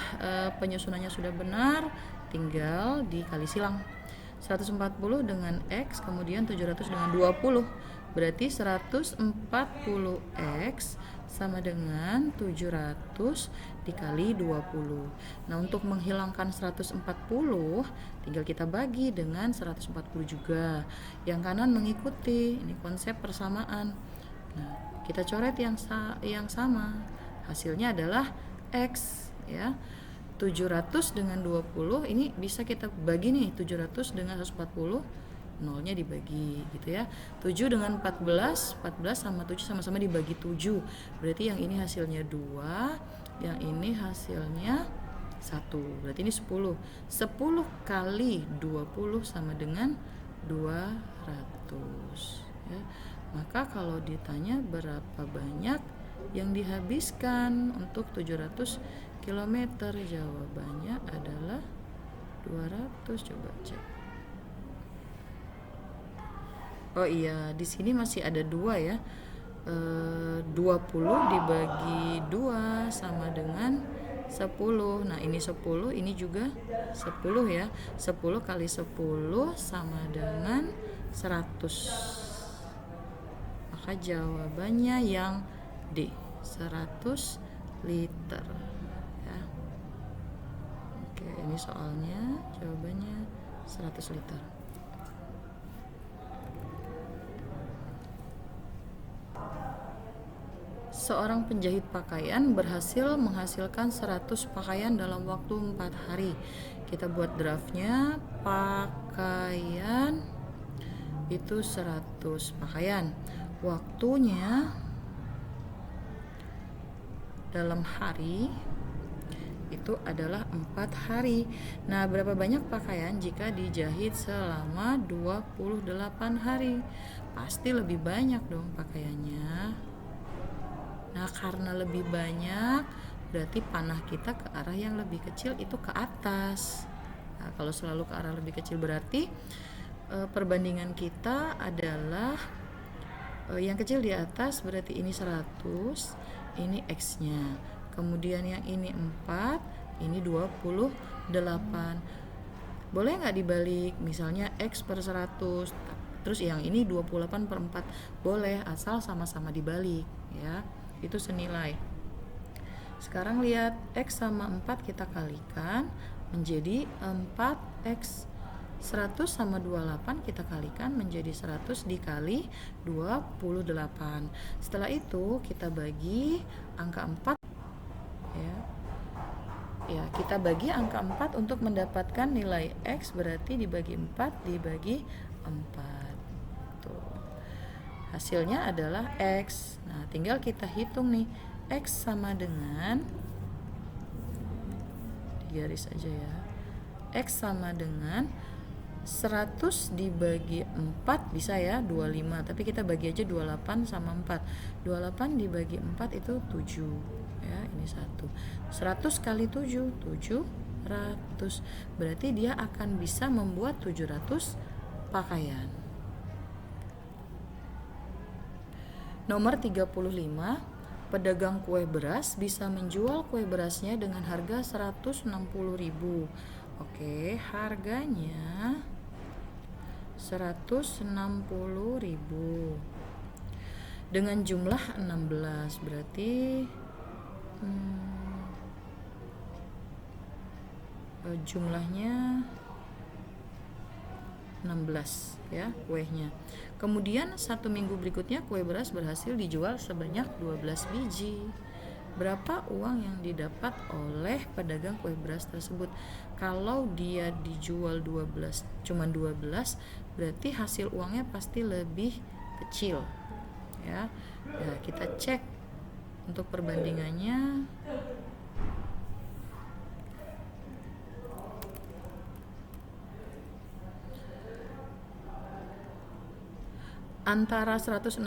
Speaker 1: penyusunannya sudah benar, tinggal dikali silang. 140 dengan X, kemudian 700 dengan 20, berarti 140X sama dengan 700 dikali 20. Nah, untuk menghilangkan 140, tinggal kita bagi dengan 140 juga. Yang kanan mengikuti, ini konsep persamaan. Nah, kita coret yang sama. Hasilnya adalah X ya. 700 dengan 20 ini bisa kita bagi nih, 700 dengan 140, nolnya dibagi gitu ya. 7 dengan 14 sama 7 sama-sama dibagi 7, berarti yang ini hasilnya 2, yang ini hasilnya 1, berarti ini 10. 10 kali 20 sama dengan 200 ya. Maka kalau ditanya berapa banyak yang dihabiskan untuk 700 km, jawabannya adalah 200. Coba cek. Oh iya, di sini masih ada 2 ya. 20 dibagi 2 sama dengan 10. Nah, ini 10, ini juga 10 ya. 10 kali 10 sama dengan 100. Maka jawabannya yang D, 100 liter ya. Oke, ini soalnya jawabannya 100 liter. Seorang penjahit pakaian berhasil menghasilkan 100 pakaian dalam waktu 4 hari. Kita buat draftnya. Pakaian itu 100 pakaian. Waktunya dalam hari itu adalah 4 hari. Nah, berapa banyak pakaian jika dijahit selama 28 hari? Pasti lebih banyak dong pakaiannya. Nah, karena lebih banyak, berarti panah kita ke arah yang lebih kecil itu ke atas. Nah, kalau selalu ke arah lebih kecil berarti perbandingan kita adalah yang kecil di atas, berarti ini 100, ini X-nya. Kemudian yang ini 4, ini 28. Boleh nggak dibalik? Misalnya X per 100, terus yang ini 28 per 4. Boleh, asal sama-sama dibalik ya. Itu senilai. Sekarang lihat, X sama 4 kita kalikan menjadi 4X. 100 sama 28 kita kalikan menjadi 100 dikali 28. Setelah itu kita bagi angka 4 ya. Ya, kita bagi angka 4 untuk mendapatkan nilai X, berarti dibagi 4 dibagi 4. Tuh. Hasilnya adalah X. Nah, tinggal kita hitung nih. X sama dengan, digaris aja ya. X sama dengan 100 dibagi 4 bisa ya, 25. Tapi kita bagi aja 28 sama 4. 28 dibagi 4 itu 7. Ya, ini 1. 100 kali 7, 700. Berarti dia akan bisa membuat 700 pakaian. Nomor 35, pedagang kue beras bisa menjual kue berasnya dengan harga 160.000. Oke, harganya 160.000 dengan jumlah 16, berarti jumlahnya 16 ya kuenya. Kemudian 1 minggu berikutnya kue beras berhasil dijual sebanyak 12 biji. Berapa uang yang didapat oleh pedagang kue beras tersebut? Kalau dia dijual 12, cuman 12, berarti hasil uangnya pasti lebih kecil ya. Ya, kita cek Untuk perbandingannya antara 160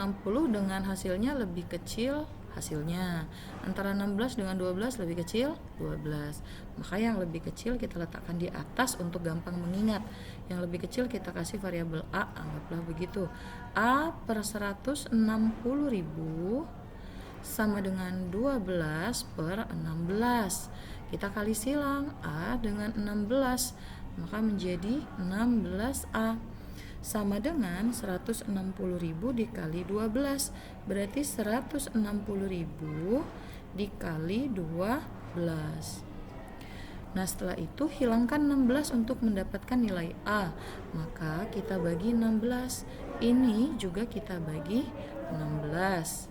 Speaker 1: dengan hasilnya lebih kecil hasilnya, antara 16 dengan 12 lebih kecil 12. Maka yang lebih kecil kita letakkan di atas untuk gampang mengingat. Yang lebih kecil kita kasih variabel A, anggaplah begitu. A per 160.000 sama dengan 12 per 16. Kita kali silang A dengan 16, maka menjadi 16A. Sama dengan 160.000 dikali 12, berarti 160.000 dikali 12. Nah, setelah itu hilangkan 16 untuk mendapatkan nilai A, maka kita bagi 16. Ini juga kita bagi 16.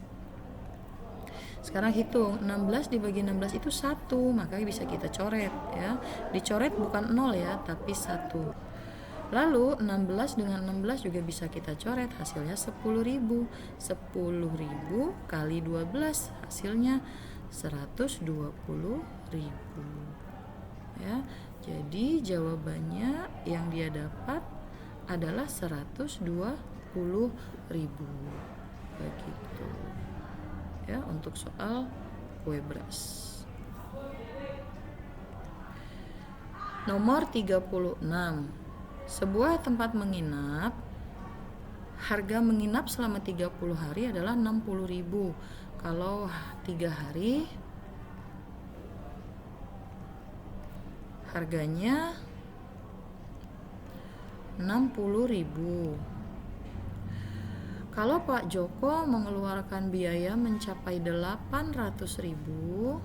Speaker 1: Sekarang hitung, 16 dibagi 16 itu 1, maka bisa kita coret ya. Dicoret bukan 0 ya, tapi 1. Lalu 16 dengan 16 juga bisa kita coret, hasilnya 10.000. 10.000 kali 12 hasilnya 120.000 ya. Jadi jawabannya yang dia dapat adalah 120.000 begitu ya untuk soal kue beras. Nomor 36. Sebuah tempat menginap, harga menginap selama 30 hari adalah 60.000. Kalau 3 hari harganya 60.000. Kalau Pak Joko mengeluarkan biaya mencapai 800.000,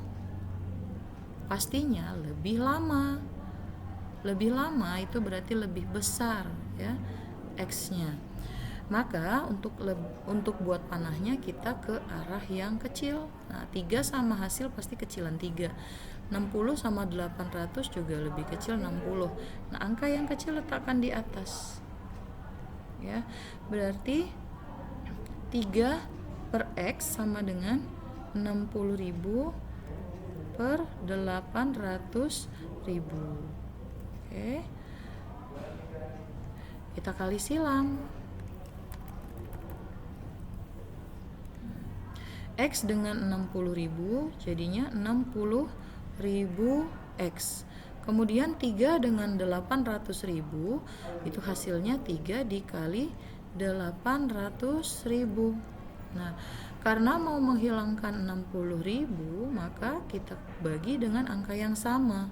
Speaker 1: pastinya lebih lama. Lebih lama itu berarti lebih besar ya X-nya. Maka untuk buat panahnya kita ke arah yang kecil. Nah, 3 sama hasil pasti kecilan 3. 60 sama 800 juga lebih kecil 60. Nah, angka yang kecil letakkan di atas. Ya. Berarti 3 per X sama dengan 60.000 per 800.000. Oke. Kita kali silang. X dengan 60.000 jadinya 60.000 X. Kemudian 3 dengan 800.000 itu hasilnya 3 dikali 800.000. Nah, karena mau menghilangkan 60.000, maka kita bagi dengan angka yang sama.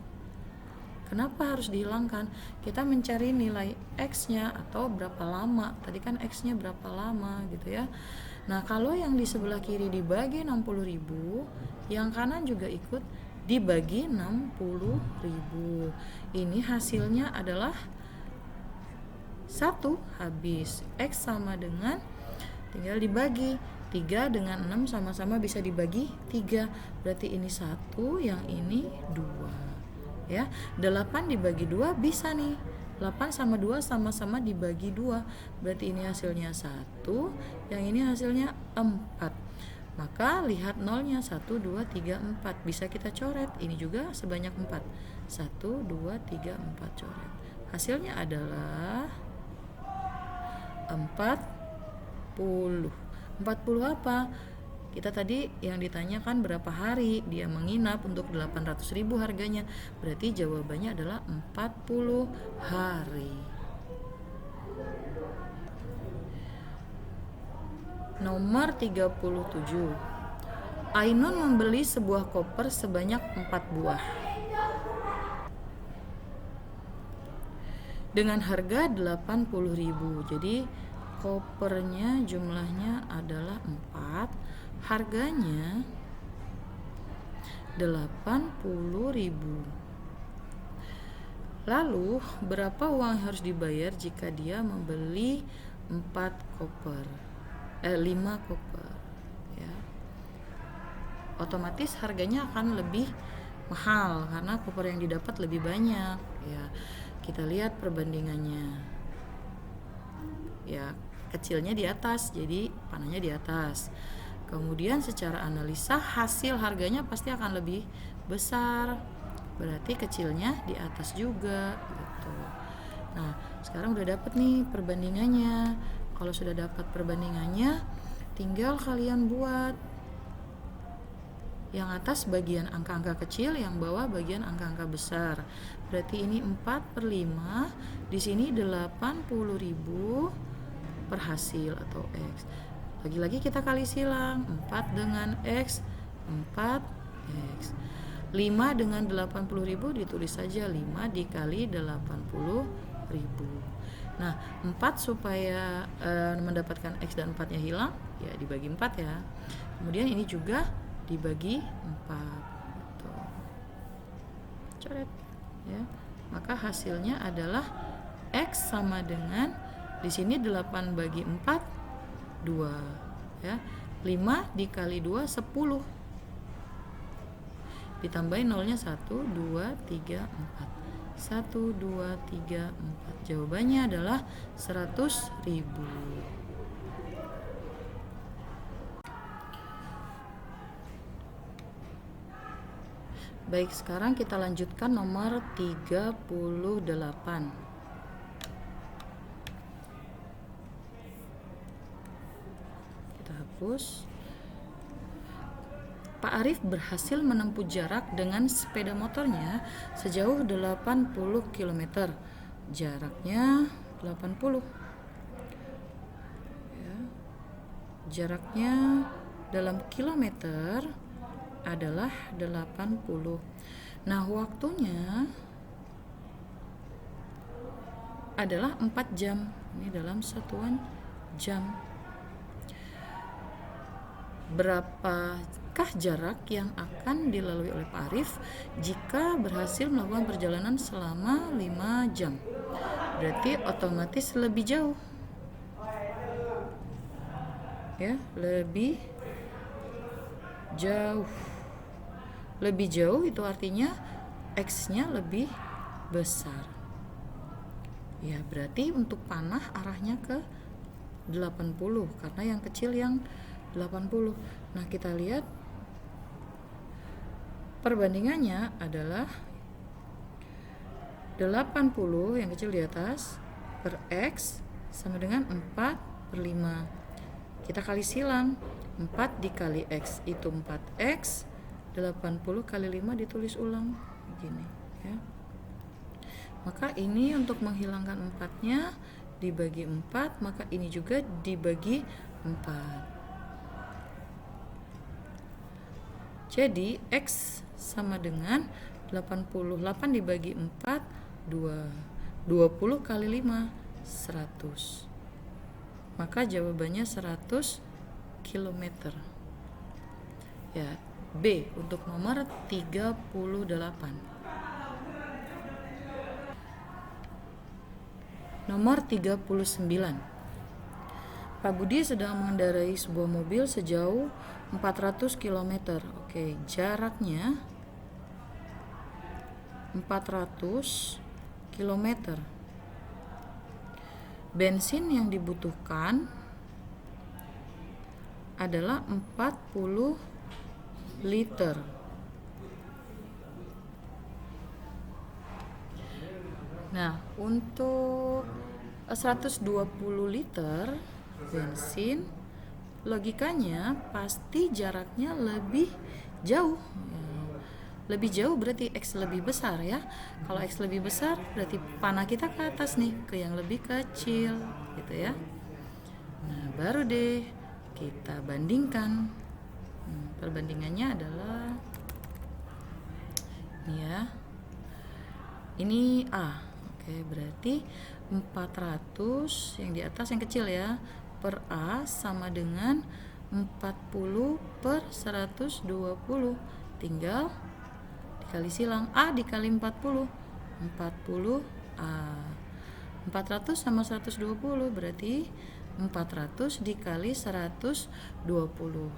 Speaker 1: Kenapa harus dihilangkan? Kita mencari nilai X-nya atau berapa lama. Tadi kan X-nya berapa lama gitu ya. Nah, kalau yang di sebelah kiri dibagi 60.000, yang kanan juga ikut dibagi 60.000. Ini hasilnya adalah 1 habis. X sama dengan, tinggal dibagi. 3 dengan 6 sama-sama bisa dibagi 3. Berarti ini 1, yang ini 2. Ya, 8 dibagi 2 bisa nih. 8 sama 2 sama-sama dibagi 2. Berarti ini hasilnya 1, yang ini hasilnya 4. Maka lihat nolnya 1, 2, 3, 4. Bisa kita coret. Ini juga sebanyak 4. 1, 2, 3, 4 coret. Hasilnya adalah 40. 40 apa? Kita tadi yang ditanyakan berapa hari dia menginap untuk 800.000 harganya. Berarti jawabannya adalah 40 hari. Nomor 37. Ainun membeli sebuah koper sebanyak 4 buah dengan harga 80.000. Jadi kopernya jumlahnya adalah 4, harganya 80.000. Lalu berapa uang harus dibayar jika dia membeli 5 koper ya. Otomatis harganya akan lebih mahal karena koper yang didapat lebih banyak ya. Kita lihat perbandingannya ya, kecilnya di atas jadi panahnya di atas. Kemudian secara analisa hasil harganya pasti akan lebih besar. Berarti kecilnya di atas juga gitu. Nah, sekarang udah dapet nih perbandingannya. Kalau sudah dapat perbandingannya, tinggal kalian buat. Yang atas bagian angka-angka kecil, yang bawah bagian angka-angka besar. Berarti ini 4/5, di sini 80.000 per hasil atau X. Lagi-lagi kita kali silang, 4 dengan X, 4X. 5 dengan 80.000 ditulis saja 5 dikali 80.000. Nah, 4 supaya mendapatkan X dan 4 nya hilang, ya dibagi 4 ya. Kemudian ini juga dibagi 4 gitu. Coret ya. Maka hasilnya adalah X sama dengan di sini 8 bagi 4 2 ya. 5 dikali 2 10. Ditambahin nolnya 1 2 3 4. 1 2 3 4. Jawabannya adalah 100.000. Baik, sekarang kita lanjutkan nomor 38. Kita hapus. Pak Arif berhasil menempuh jarak dengan sepeda motornya sejauh 80 km. Jaraknya 80. Ya. Jaraknya dalam kilometer adalah 80. Nah, waktunya adalah 4 jam. Ini dalam satuan jam. Berapakah jarak yang akan dilalui oleh Pak Arif jika berhasil melakukan perjalanan selama 5 jam? Berarti otomatis lebih jauh. Ya, lebih jauh. Lebih jauh itu artinya X-nya lebih besar. Ya, berarti untuk panah arahnya ke 80 karena yang kecil yang 80. Nah, kita lihat perbandingannya adalah 80 yang kecil di atas per X sama dengan 4/5. Kita kali silang, 4 dikali X itu 4X, 80 kali 5 ditulis ulang begini ya. Maka ini untuk menghilangkan 4-nya dibagi 4, maka ini juga dibagi 4. Jadi X sama dengan 88 dibagi 4 2. 20 kali 5 100. Maka jawabannya 100 km. Ya, B untuk nomor 38. Nomor 39. Pak Budi sedang mengendarai sebuah mobil sejauh 400 km. Oke, jaraknya 400 km. Bensin yang dibutuhkan adalah 40 liter. Nah, untuk 120 liter bensin, logikanya pasti jaraknya lebih jauh. Lebih jauh berarti X lebih besar ya. Kalau X lebih besar berarti panah kita ke atas nih, ke yang lebih kecil gitu ya. Nah, baru deh kita bandingkan. Perbandingannya adalah ini ya. Ini A. Oke, berarti 400 yang di atas yang kecil ya per A sama dengan 40 per 120. Tinggal dikali silang, A dikali 40 A. 400 sama 120 berarti 400 dikali 120.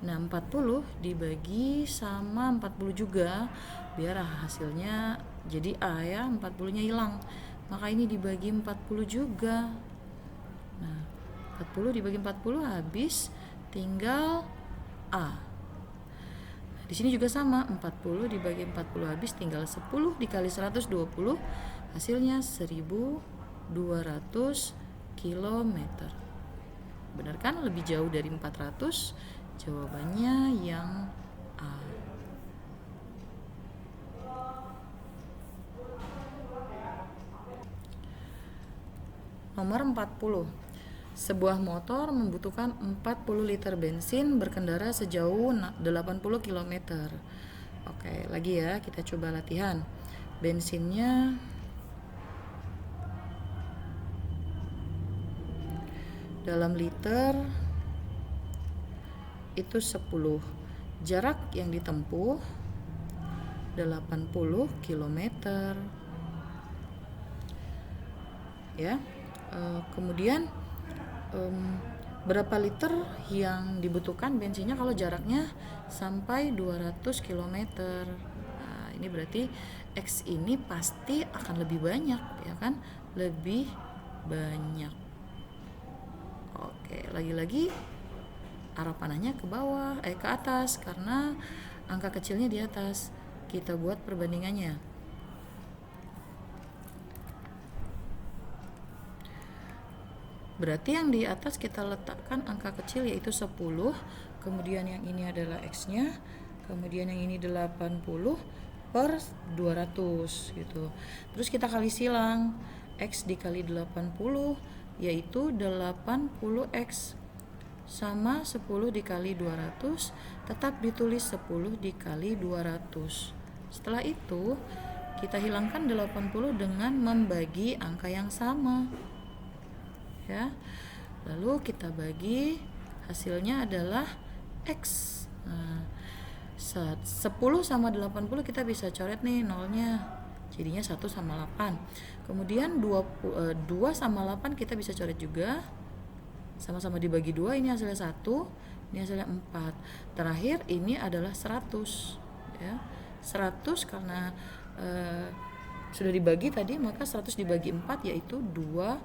Speaker 1: Nah, 40 dibagi sama 40 juga biar hasilnya jadi A ya, 40-nya hilang. Maka ini dibagi 40 juga. Nah, 40 dibagi 40 habis, tinggal A. Di sini juga sama, 40 dibagi 40 habis, tinggal 10 dikali 120, hasilnya 1200 km. Benar kan? Lebih jauh dari 400. Jawabannya yang A. Nomor 40. Sebuah motor membutuhkan 40 liter bensin berkendara sejauh 80 km. Oke, lagi ya, kita coba latihan. Bensinnya dalam liter itu 10. Jarak yang ditempuh 80 km. Ya. Kemudian berapa liter yang dibutuhkan bensinnya kalau jaraknya sampai 200 km. Nah, ini berarti X ini pasti akan lebih banyak, ya kan? Lebih banyak. Oke, lagi-lagi arah panahnya ke bawah, ke atas karena angka kecilnya di atas. Kita buat perbandingannya. Berarti yang di atas kita letakkan angka kecil yaitu 10, kemudian yang ini adalah X-nya, kemudian yang ini 80 per 200 gitu. Terus kita kali silang, X dikali 80 yaitu 80X sama 10 dikali 200, tetap ditulis 10 dikali 200. Setelah itu kita hilangkan 80 dengan membagi angka yang sama. Ya, lalu kita bagi, hasilnya adalah X. Nah, 10 sama 80 kita bisa coret nih nolnya, jadinya 1 sama 8. Kemudian 2 sama 8 kita bisa coret juga, sama-sama dibagi 2, ini hasilnya 1, ini hasilnya 4. Terakhir ini adalah 100 ya. 100 karena sudah dibagi tadi, maka 100 dibagi 4 yaitu 25.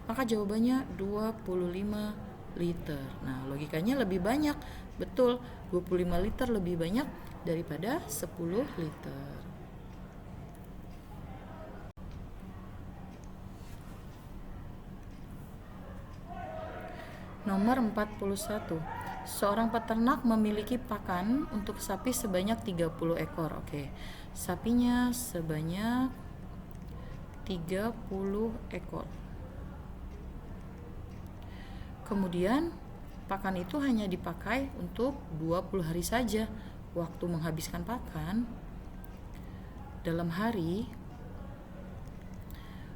Speaker 1: Maka jawabannya 25 liter. Nah, logikanya lebih banyak. Betul, 25 liter lebih banyak daripada 10 liter. Nomor 41. Seorang peternak memiliki pakan untuk sapi sebanyak 30 ekor. Oke. Sapinya sebanyak 30 ekor. Kemudian pakan itu hanya dipakai untuk 20 hari saja. Waktu menghabiskan pakan dalam hari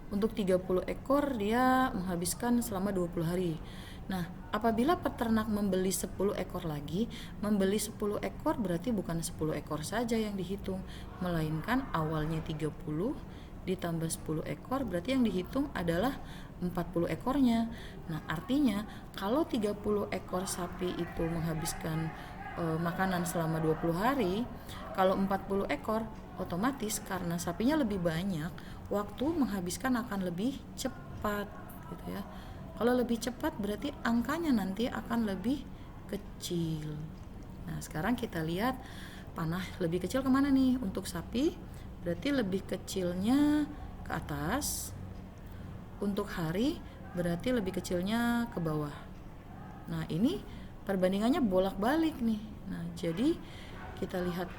Speaker 1: untuk 30 ekor dia menghabiskan selama 20 hari. Nah, apabila peternak membeli 10 ekor lagi, membeli 10 ekor berarti bukan 10 ekor saja yang dihitung, melainkan awalnya 30 ditambah 10 ekor, berarti yang dihitung adalah 40 ekornya. Nah, artinya kalau 30 ekor sapi itu menghabiskan makanan selama 20 hari, kalau 40 ekor otomatis karena sapinya lebih banyak, waktu menghabiskan akan lebih cepat gitu ya. Kalau lebih cepat berarti angkanya nanti akan lebih kecil. Nah, sekarang kita lihat panah lebih kecil kemana nih? Untuk sapi berarti lebih kecilnya ke atas. Untuk hari berarti lebih kecilnya ke bawah. Nah, ini perbandingannya bolak-balik nih. Nah, jadi kita lihat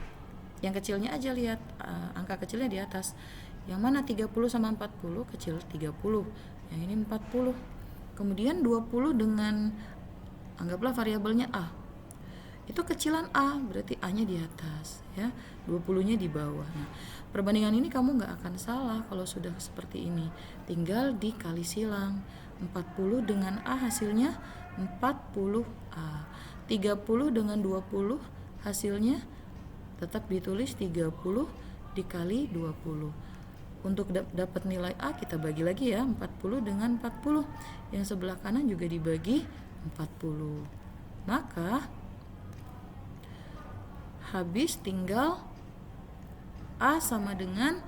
Speaker 1: yang kecilnya aja, lihat angka kecilnya di atas. Yang mana 30 sama 40? Kecil 30. Yang ini 40. Kemudian 20 dengan anggaplah variabelnya A. Itu kecilan A, berarti A-nya di atas ya. 20-nya di bawah. Nah, perbandingan ini kamu nggak akan salah kalau sudah seperti ini. Tinggal dikali silang. 40 dengan A hasilnya 40A. 30 dengan 20 hasilnya tetap ditulis 30 dikali 20. Untuk dapat nilai A kita bagi lagi ya, 40 dengan 40. Yang sebelah kanan juga dibagi 40. Maka habis tinggal A sama dengan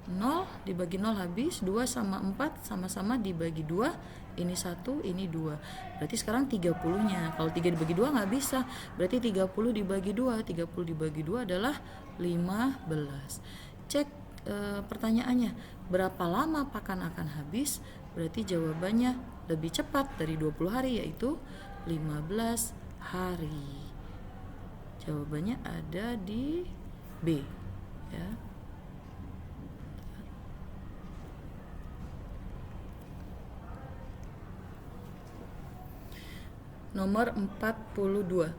Speaker 1: 0 dibagi 0 habis, 2 sama 4 sama-sama dibagi 2, ini 1, ini 2. Berarti sekarang 30-nya. Kalau 3 dibagi 2 nggak bisa, berarti 30 dibagi 2. 30 dibagi 2 adalah 15. Cek pertanyaannya, berapa lama pakan akan habis? Berarti jawabannya lebih cepat dari 20 hari, yaitu 15 hari. Jawabannya ada di B, ya. Nomor 42.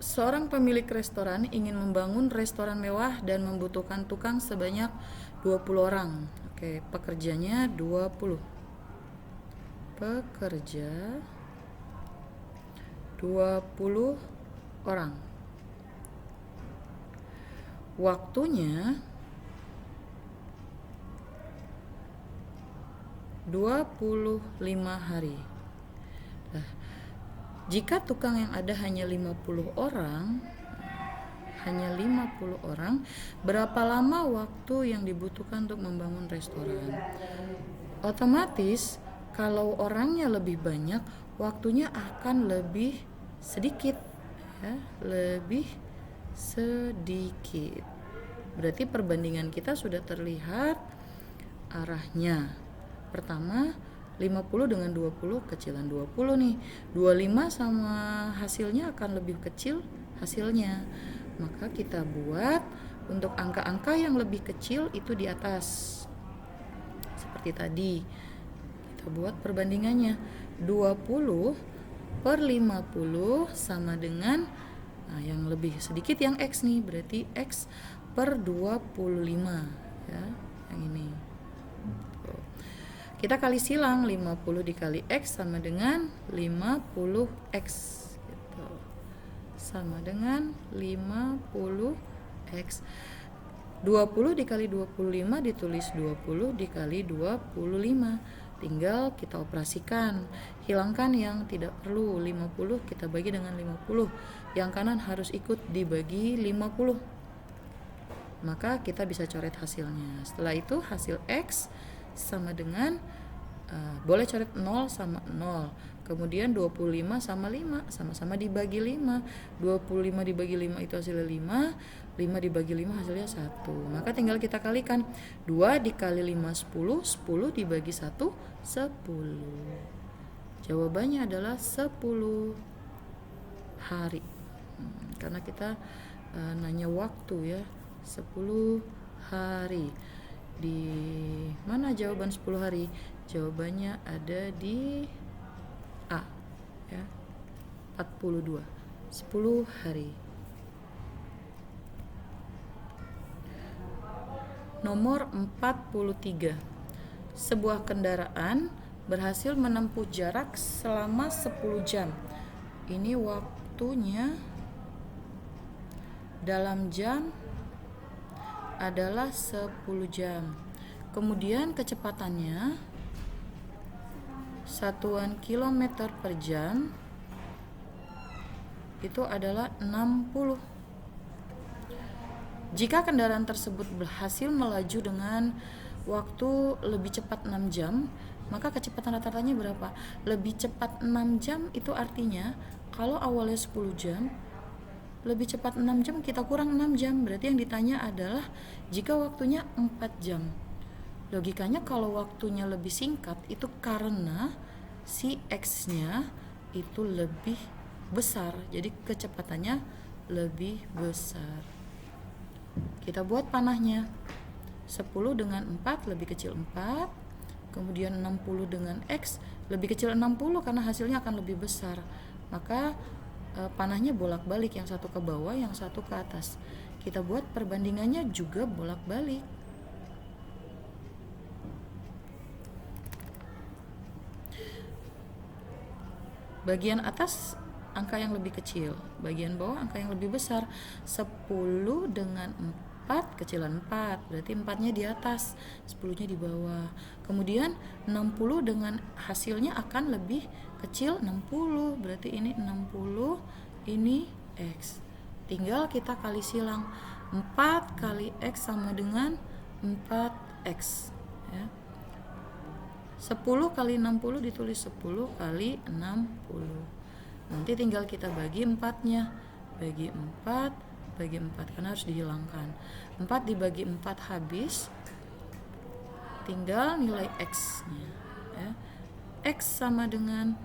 Speaker 1: Seorang pemilik restoran ingin membangun restoran mewah dan membutuhkan tukang sebanyak 20 orang. Oke, pekerjanya 20. Pekerja 20 orang. Waktunya 25 hari. Nah, jika tukang yang ada hanya 50 orang, berapa lama waktu yang dibutuhkan untuk membangun restoran? Otomatis, kalau orangnya lebih banyak, waktunya akan lebih sedikit, ya, lebih sedikit. Berarti perbandingan kita sudah terlihat arahnya. Pertama, 50 dengan 20, kecilan 20 nih. 25 sama hasilnya akan lebih kecil hasilnya. Maka kita buat untuk angka-angka yang lebih kecil itu di atas. Seperti tadi. Kita buat perbandingannya. 20 per 50 sama dengan, nah, yang lebih sedikit yang X nih. Berarti X per 25, ya, yang ini. Kita kali silang, 50 dikali X sama dengan 50X, gitu. Sama dengan 50X. 20 dikali 25 ditulis 20 dikali 25. Tinggal kita operasikan. Hilangkan yang tidak perlu. 50 kita bagi dengan 50. Yang kanan harus ikut dibagi 50. Maka kita bisa coret hasilnya. Setelah itu hasil X sama dengan, boleh coret 0 sama 0. Kemudian 25 sama 5, sama-sama dibagi 5. 25 dibagi 5 itu hasilnya 5. 5 dibagi 5 hasilnya 1. Maka tinggal kita kalikan. 2 dikali 5 10. 10 dibagi 1 10. Jawabannya adalah 10 hari. Karena kita nanya waktu, ya. 10 hari. Di mana jawaban 10 hari? Jawabannya ada di A, ya. 42. 10 hari. Nomor 43. Sebuah kendaraan berhasil menempuh jarak selama 10 jam. Ini waktunya dalam jam adalah 10 jam. Kemudian kecepatannya satuan kilometer per jam itu adalah 60. Jika kendaraan tersebut berhasil melaju dengan waktu lebih cepat 6 jam, maka kecepatan rata-ratanya berapa? Lebih cepat 6 jam itu artinya kalau awalnya 10 jam, lebih cepat 6 jam kita kurang 6 jam. Berarti yang ditanya adalah jika waktunya 4 jam. Logikanya kalau waktunya lebih singkat itu karena si X-nya itu lebih besar. Jadi kecepatannya lebih besar. Kita buat panahnya. 10 dengan 4 lebih kecil 4. Kemudian 60 dengan X lebih kecil 60 karena hasilnya akan lebih besar. Maka panahnya bolak-balik, yang satu ke bawah, yang satu ke atas. Kita buat perbandingannya juga bolak-balik. Bagian atas angka yang lebih kecil, bagian bawah angka yang lebih besar. 10 dengan 4 kecilan 4, berarti 4-nya di atas, 10-nya di bawah. Kemudian 60 dengan hasilnya akan lebih kecil 60, berarti ini 60, ini X. Tinggal kita kali silang. 4 kali X sama dengan 4x ya. 10 kali 60 ditulis 10 kali 60. Nanti tinggal kita bagi 4-nya. Bagi 4, bagi 4 karena harus dihilangkan. 4 dibagi 4 habis. Tinggal nilai x-nya ya. X sama dengan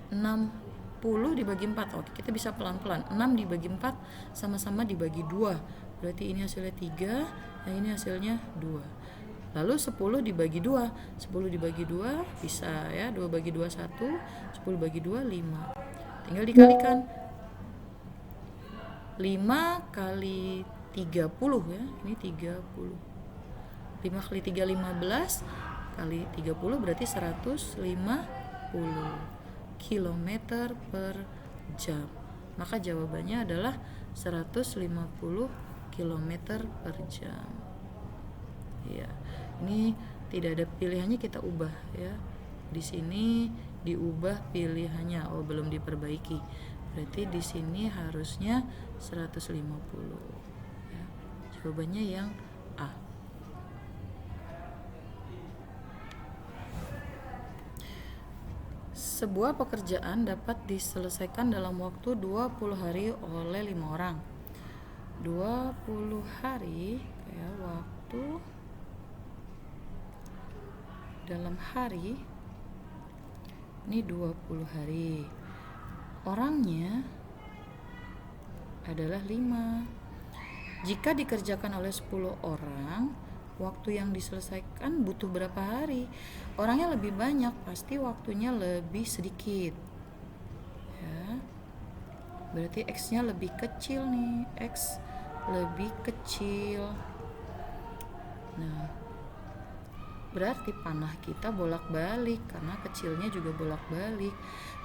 Speaker 1: 60 dibagi 4. Oke, kita bisa pelan-pelan. 6 dibagi 4 sama-sama dibagi 2. Berarti ini hasilnya 3, yang ini hasilnya 2. Lalu 10 dibagi 2. 10 dibagi 2 bisa ya. 2 bagi 2 1, 10 bagi 2 5. Tinggal dikalikan. 5 kali 30 ya. Ini 30. 5 kali 3 15 kali 30 berarti 150 km per jam. Maka jawabannya adalah 150 km per jam. Ya, ini tidak ada pilihannya, kita ubah ya. Di sini diubah pilihannya, oh belum diperbaiki. Berarti di sini harusnya 150. Ya, jawabannya yang A. Sebuah pekerjaan dapat diselesaikan dalam waktu 20 hari oleh 5 orang. 20 hari ya, waktu dalam hari ini 20 hari. Orangnya adalah 5. Jika dikerjakan oleh 10 orang, waktu yang diselesaikan butuh berapa hari? Orangnya lebih banyak, pasti waktunya lebih sedikit ya. Berarti X-nya lebih kecil nih. X lebih kecil. Nah, berarti panah kita bolak-balik karena kecilnya juga bolak-balik.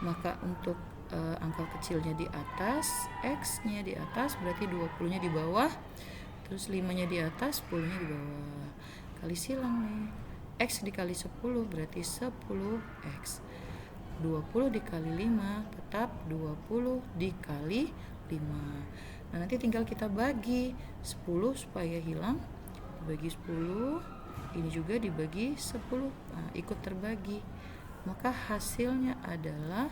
Speaker 1: Maka untuk angka kecilnya di atas, X-nya di atas, berarti 20-nya di bawah, terus 5-nya di atas, 10-nya di bawah. Kali silang nih. X dikali 10 berarti 10X. 20 dikali 5 tetap 20 dikali 5. Nah, nanti tinggal kita bagi 10 supaya hilang. Dibagi 10, ini juga dibagi 10. Nah, ikut terbagi. Maka hasilnya adalah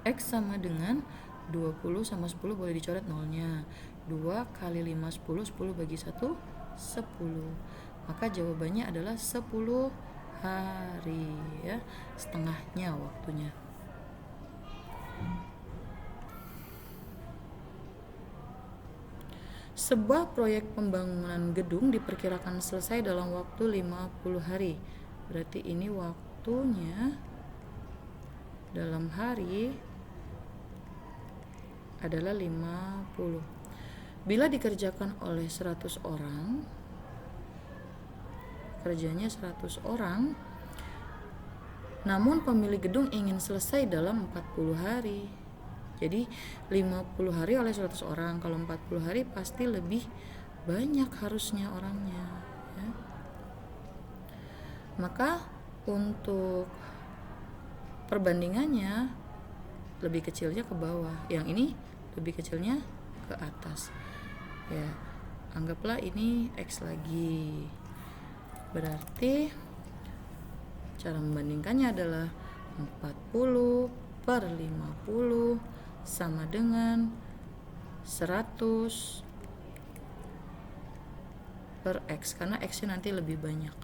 Speaker 1: X sama dengan 20 sama 10 boleh dicoret nolnya. 2 kali 5 10, 10 bagi 1 10. Maka jawabannya adalah 10 hari ya, setengahnya waktunya. Sebuah proyek pembangunan gedung diperkirakan selesai dalam waktu 50 hari. Berarti ini waktunya dalam hari adalah 50. Bila dikerjakan oleh 100 orang, kerjanya 100 orang, namun pemilik gedung ingin selesai dalam 40 hari. Jadi 50 hari oleh 100 orang. Kalau 40 hari pasti lebih banyak harusnya orangnya ya. Maka untuk perbandingannya lebih kecilnya ke bawah, yang ini lebih kecilnya ke atas ya. Anggaplah ini X lagi. Berarti cara membandingkannya adalah 40 per 50 sama dengan 100 per X, karena X-nya nanti lebih banyak.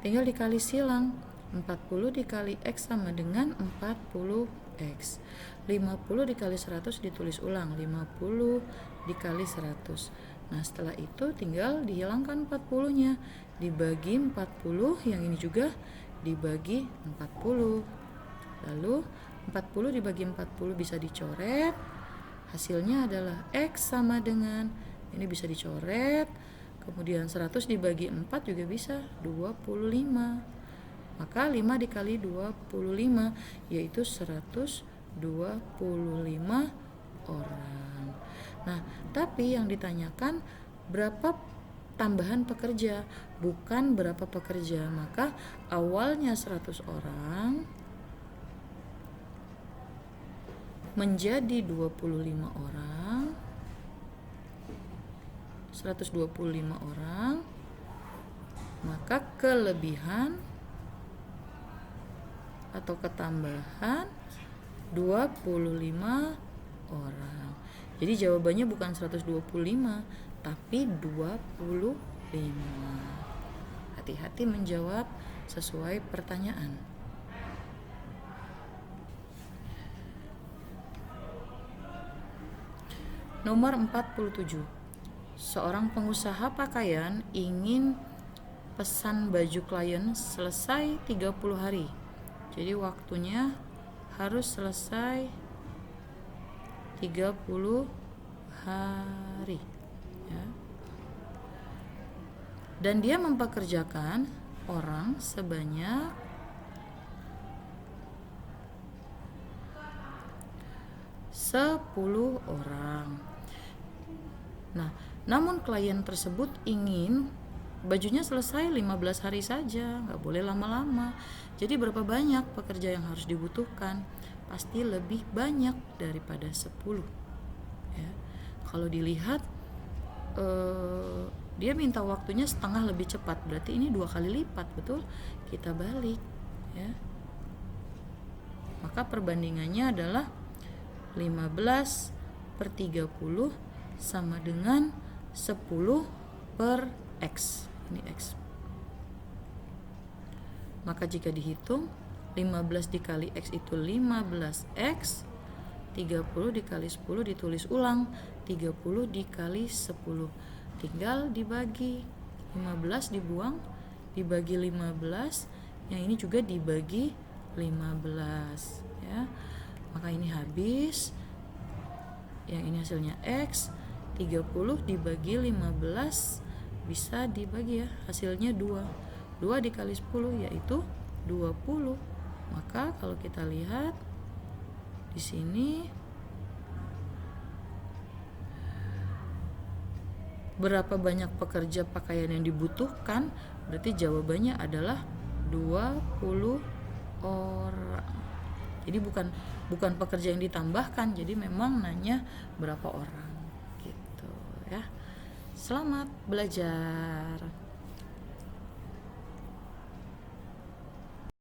Speaker 1: Tinggal dikali silang. 40 dikali X sama dengan 40X. 50 dikali 100 ditulis ulang. 50 dikali 100. Nah, setelah itu tinggal dihilangkan 40-nya. Dibagi 40, yang ini juga dibagi 40. Lalu 40 dibagi 40 bisa dicoret. Hasilnya adalah X sama dengan, ini bisa dicoret. Kemudian 100 dibagi 4 juga bisa 25. Maka 5 dikali 25 yaitu 125 orang. Nah, tapi yang ditanyakan berapa tambahan pekerja, bukan berapa pekerja. Maka awalnya 100 orang menjadi 25 orang, 125 orang, maka kelebihan atau ketambahan 25 orang. Jadi jawabannya bukan 125 tapi 25. Hati-hati menjawab sesuai pertanyaan. Nomor 47. Seorang pengusaha pakaian ingin pesan baju klien selesai 30 hari. Jadi waktunya harus selesai 30 hari ya. Dan dia mempekerjakan orang sebanyak 10 orang. Nah, namun klien tersebut ingin bajunya selesai 15 hari saja, nggak boleh lama-lama. Jadi berapa banyak pekerja yang harus dibutuhkan? Pasti lebih banyak daripada 10 ya. Kalau dilihat dia minta waktunya setengah lebih cepat, berarti ini 2 kali lipat, betul? Kita balik ya. Maka perbandingannya adalah 15/30 sama dengan 10/X. Ini X. Maka jika dihitung 15 dikali X itu 15X, 30 dikali 10 ditulis ulang, 30 dikali 10. Tinggal dibagi, 15 dibuang, dibagi 15, yang ini juga dibagi 15 ya. Maka ini habis, yang ini hasilnya X, 30 dibagi 15 bisa dibagi ya, hasilnya 2 dikali 10 yaitu 20. Maka kalau kita lihat di sini berapa banyak pekerja pakaian yang dibutuhkan, berarti jawabannya adalah 20 orang. Jadi bukan pekerja yang ditambahkan, jadi memang nanya berapa orang gitu ya. Selamat belajar.